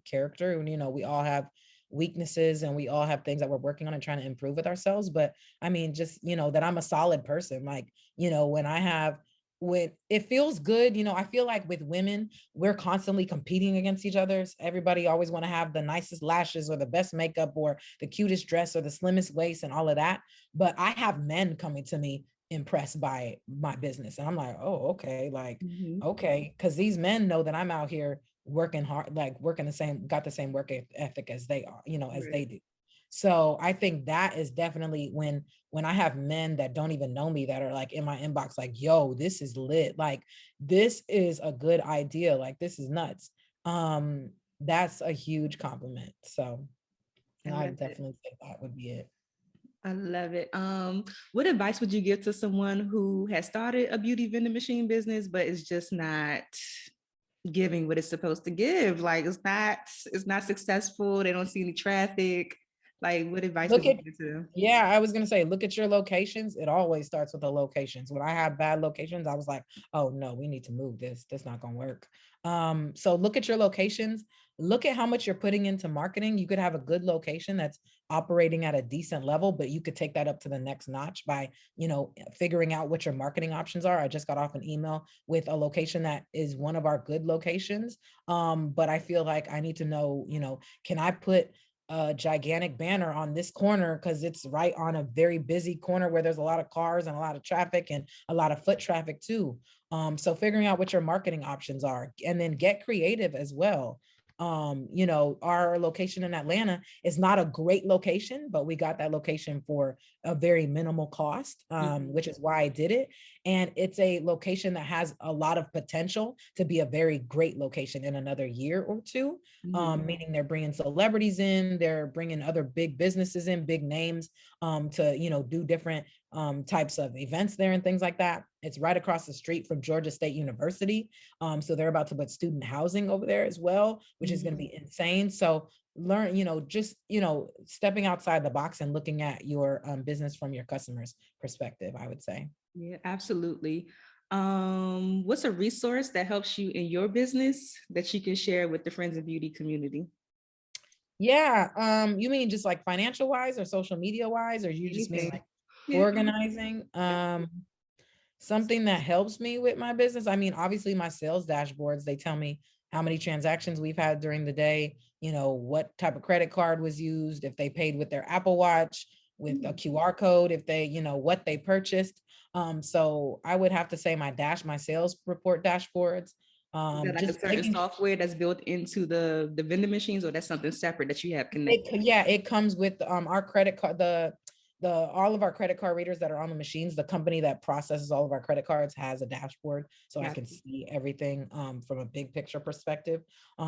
character. And, you know, we all have weaknesses and we all have things that we're working on and trying to improve with ourselves. But I mean, just, you know, that I'm a solid person. Like, you know, when it feels good, you know, I feel like with women, we're constantly competing against each other. Everybody always want to have the nicest lashes or the best makeup or the cutest dress or the slimmest waist and all of that. But I have men coming to me impressed by my business. And I'm like, oh, okay. Like, okay. Cause these men know that I'm out here working hard, like got the same work ethic as they are, you know, as they do. So I think that is definitely when I have men that don't even know me that are like in my inbox, like, yo, this is lit. Like, this is a good idea. Like, this is nuts. That's a huge compliment. So I definitely think that would be it.
I love it. What advice would you give to someone who has started a beauty vending machine business, but is just not giving what it's supposed to give? Like it's not successful. They don't see any traffic. Like what advice would you give to them?
Yeah, I was going to say, look at your locations. It always starts with the locations. When I had bad locations, I was like, oh no, we need to move this. That's not going to work. So look at your locations. Look at how much you're putting into marketing. You could have a good location that's operating at a decent level, but you could take that up to the next notch by, you know, figuring out what your marketing options are. I just got off an email with a location that is one of our good locations. But I feel like I need to know, you know, can I put a gigantic banner on this corner because it's right on a very busy corner where there's a lot of cars and a lot of traffic and a lot of foot traffic too. So figuring out what your marketing options are and then get creative as well. You know, our location in Atlanta is not a great location, but we got that location for a very minimal cost, which is why I did it. And it's a location that has a lot of potential to be a very great location in another year or two, meaning they're bringing celebrities in, they're bringing other big businesses in, big names, to, you know, do different types of events there and things like that. It's right across the street from Georgia State University. So they're about to put student housing over there as well, which is going to be insane. So learn, just, stepping outside the box and looking at your business from your customers' perspective, I would say.
Yeah, absolutely. What's a resource that helps you in your business that you can share with the Friends of Beauty community?
Yeah. You mean just like financial wise or social media wise, or you just mean
Anything.
like
Yeah.
organizing? Something that helps me with my business. I mean, obviously my sales dashboards, they tell me how many transactions we've had during the day, what type of credit card was used, if they paid with their Apple Watch, with a QR code, if they, what they purchased. So I would have to say my sales report dashboards.
Is that like a
Just
certain software that's built into the vending machines, or that's something separate that you have connected?
it comes with our credit card, the all of our credit card readers that are on the machines. The company that processes all of our credit cards has a dashboard, so I can see everything from a big picture perspective.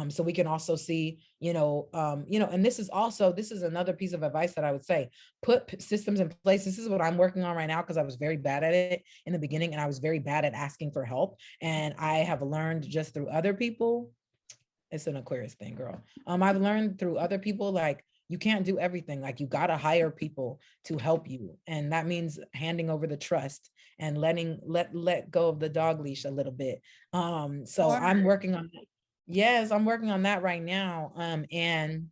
So we can also see, and this is another piece of advice that I would say: put systems in place. This is what I'm working on right now, because I was very bad at it in the beginning, and I was very bad at asking for help. And I have learned just through other people. It's an Aquarius thing, girl. I've learned through other people, like, you can't do everything. Like, you got to hire people to help you. And that means handing over the trust and let go of the dog leash a little bit. So I'm working on that. Yes, I'm working on that right now. And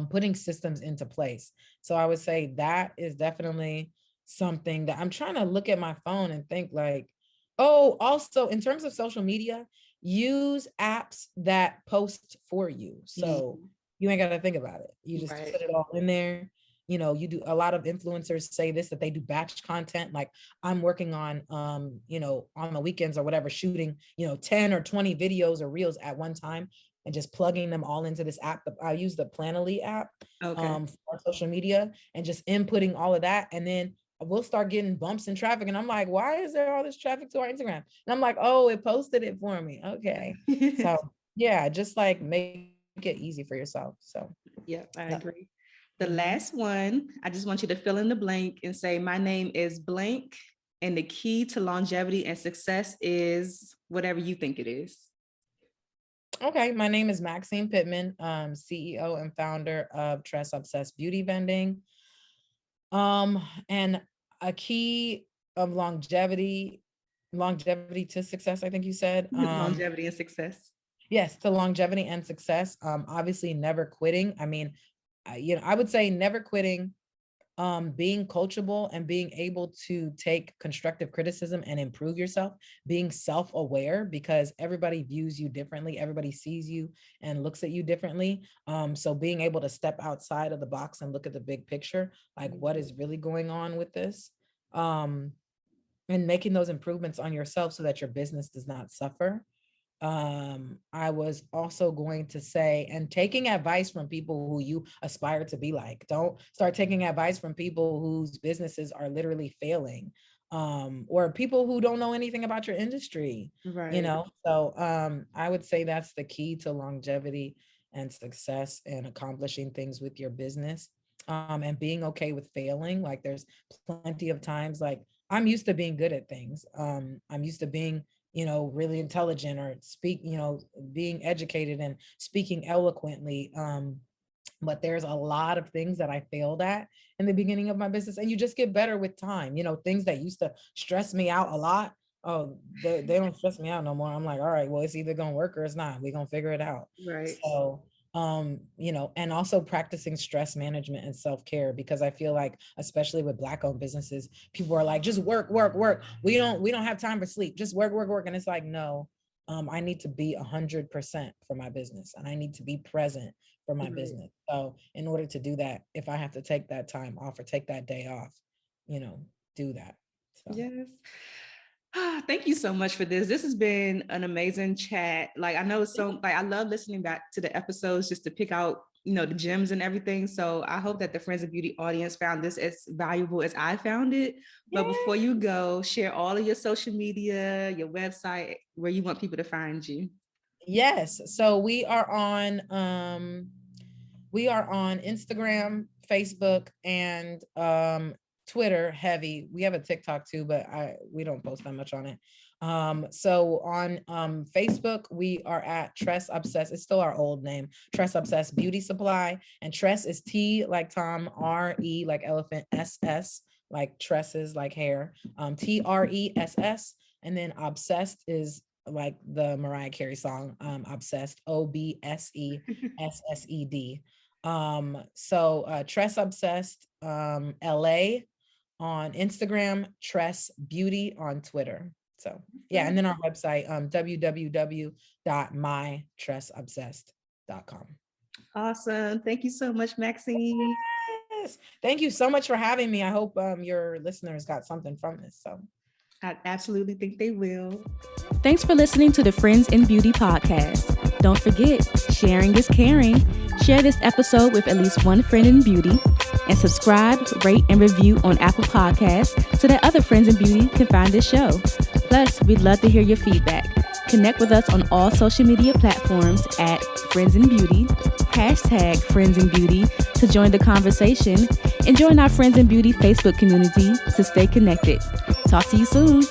putting systems into place. So I would say that is definitely something that I'm trying to look at my phone and think like, oh, also in terms of social media, use apps that post for you. So you ain't got to think about it. You just put it all in there. You do, a lot of influencers say this, that they do batch content. Like, I'm working on, on the weekends or whatever, shooting, 10 or 20 videos or reels at one time, and just plugging them all into this app. I use the Planoly app for social media, and just inputting all of that. And then we'll start getting bumps in traffic. And I'm like, why is there all this traffic to our Instagram? And I'm like, oh, it posted it for me. Okay. So yeah, just like make it easy for yourself. So
yeah, I agree. The last one, I just want you to fill in the blank and say, my name is blank, and the key to longevity and success is whatever you think it is.
Okay, my name is Maxine Pittman, CEO and founder of Tress Obsessed Beauty Vending. And a key of longevity to success, I think you said.
Longevity and success.
Yes, to longevity and success. Obviously never quitting. I mean, I would say never quitting, being coachable and being able to take constructive criticism and improve yourself, being self-aware, because everybody views you differently, everybody sees you and looks at you differently. So being able to step outside of the box and look at the big picture, like what is really going on with this, and making those improvements on yourself so that your business does not suffer. I was also going to say, and taking advice from people who you aspire to be like. Don't start taking advice from people whose businesses are literally failing, or people who don't know anything about your industry. So I would say that's the key to longevity and success and accomplishing things with your business, and being okay with failing. Like, there's plenty of times, like, I'm used to being good at things. I'm used to being really intelligent, or being educated and speaking eloquently. But there's a lot of things that I failed at in the beginning of my business, and you just get better with time. Things that used to stress me out a lot. Oh, they don't stress me out no more. I'm like, all right, well, it's either gonna work or it's not. We're gonna figure it out. So and also practicing stress management and self-care, because I feel like, especially with Black owned businesses, people are like, just work, work, work. We don't have time for sleep. Just work, work, work. And it's like, no, I need to be 100% for my business, and I need to be present for my business. So in order to do that, if I have to take that time off or take that day off, do that. So.
Yes. Thank you so much for this. This has been an amazing chat. Like, I know it's so, like, I love listening back to the episodes just to pick out, the gems and everything. So I hope that the Friends of Beauty audience found this as valuable as I found it. But before you go, share all of your social media, your website, where you want people to find you.
Yes. So we are on Instagram, Facebook, and Twitter heavy. We have a TikTok too, but we don't post that much on it. So on Facebook, we are at Tress Obsessed. It's still our old name, Tress Obsessed Beauty Supply. And Tress is T like Tom, R-E like elephant, S-S like tresses, like hair, Tress. And then Obsessed is like the Mariah Carey song, Obsessed, Obsessed. So Tress Obsessed LA on Instagram, Tress Beauty on Twitter. So yeah, and then our website, www.mytressobsessed.com.
Awesome. Thank you so much, Maxine.
Yes. Thank you so much for having me. I hope your listeners got something from this. So
I absolutely think they will.
Thanks for listening to the Friends in Beauty podcast. Don't forget, sharing is caring. Share this episode with at least one friend in beauty, and subscribe, rate, and review on Apple Podcasts so that other friends in beauty can find this show. Plus, we'd love to hear your feedback. Connect with us on all social media platforms at Friends in Beauty, #Friends in Beauty to join the conversation, and join our Friends in Beauty Facebook community to stay connected. Talk to you soon.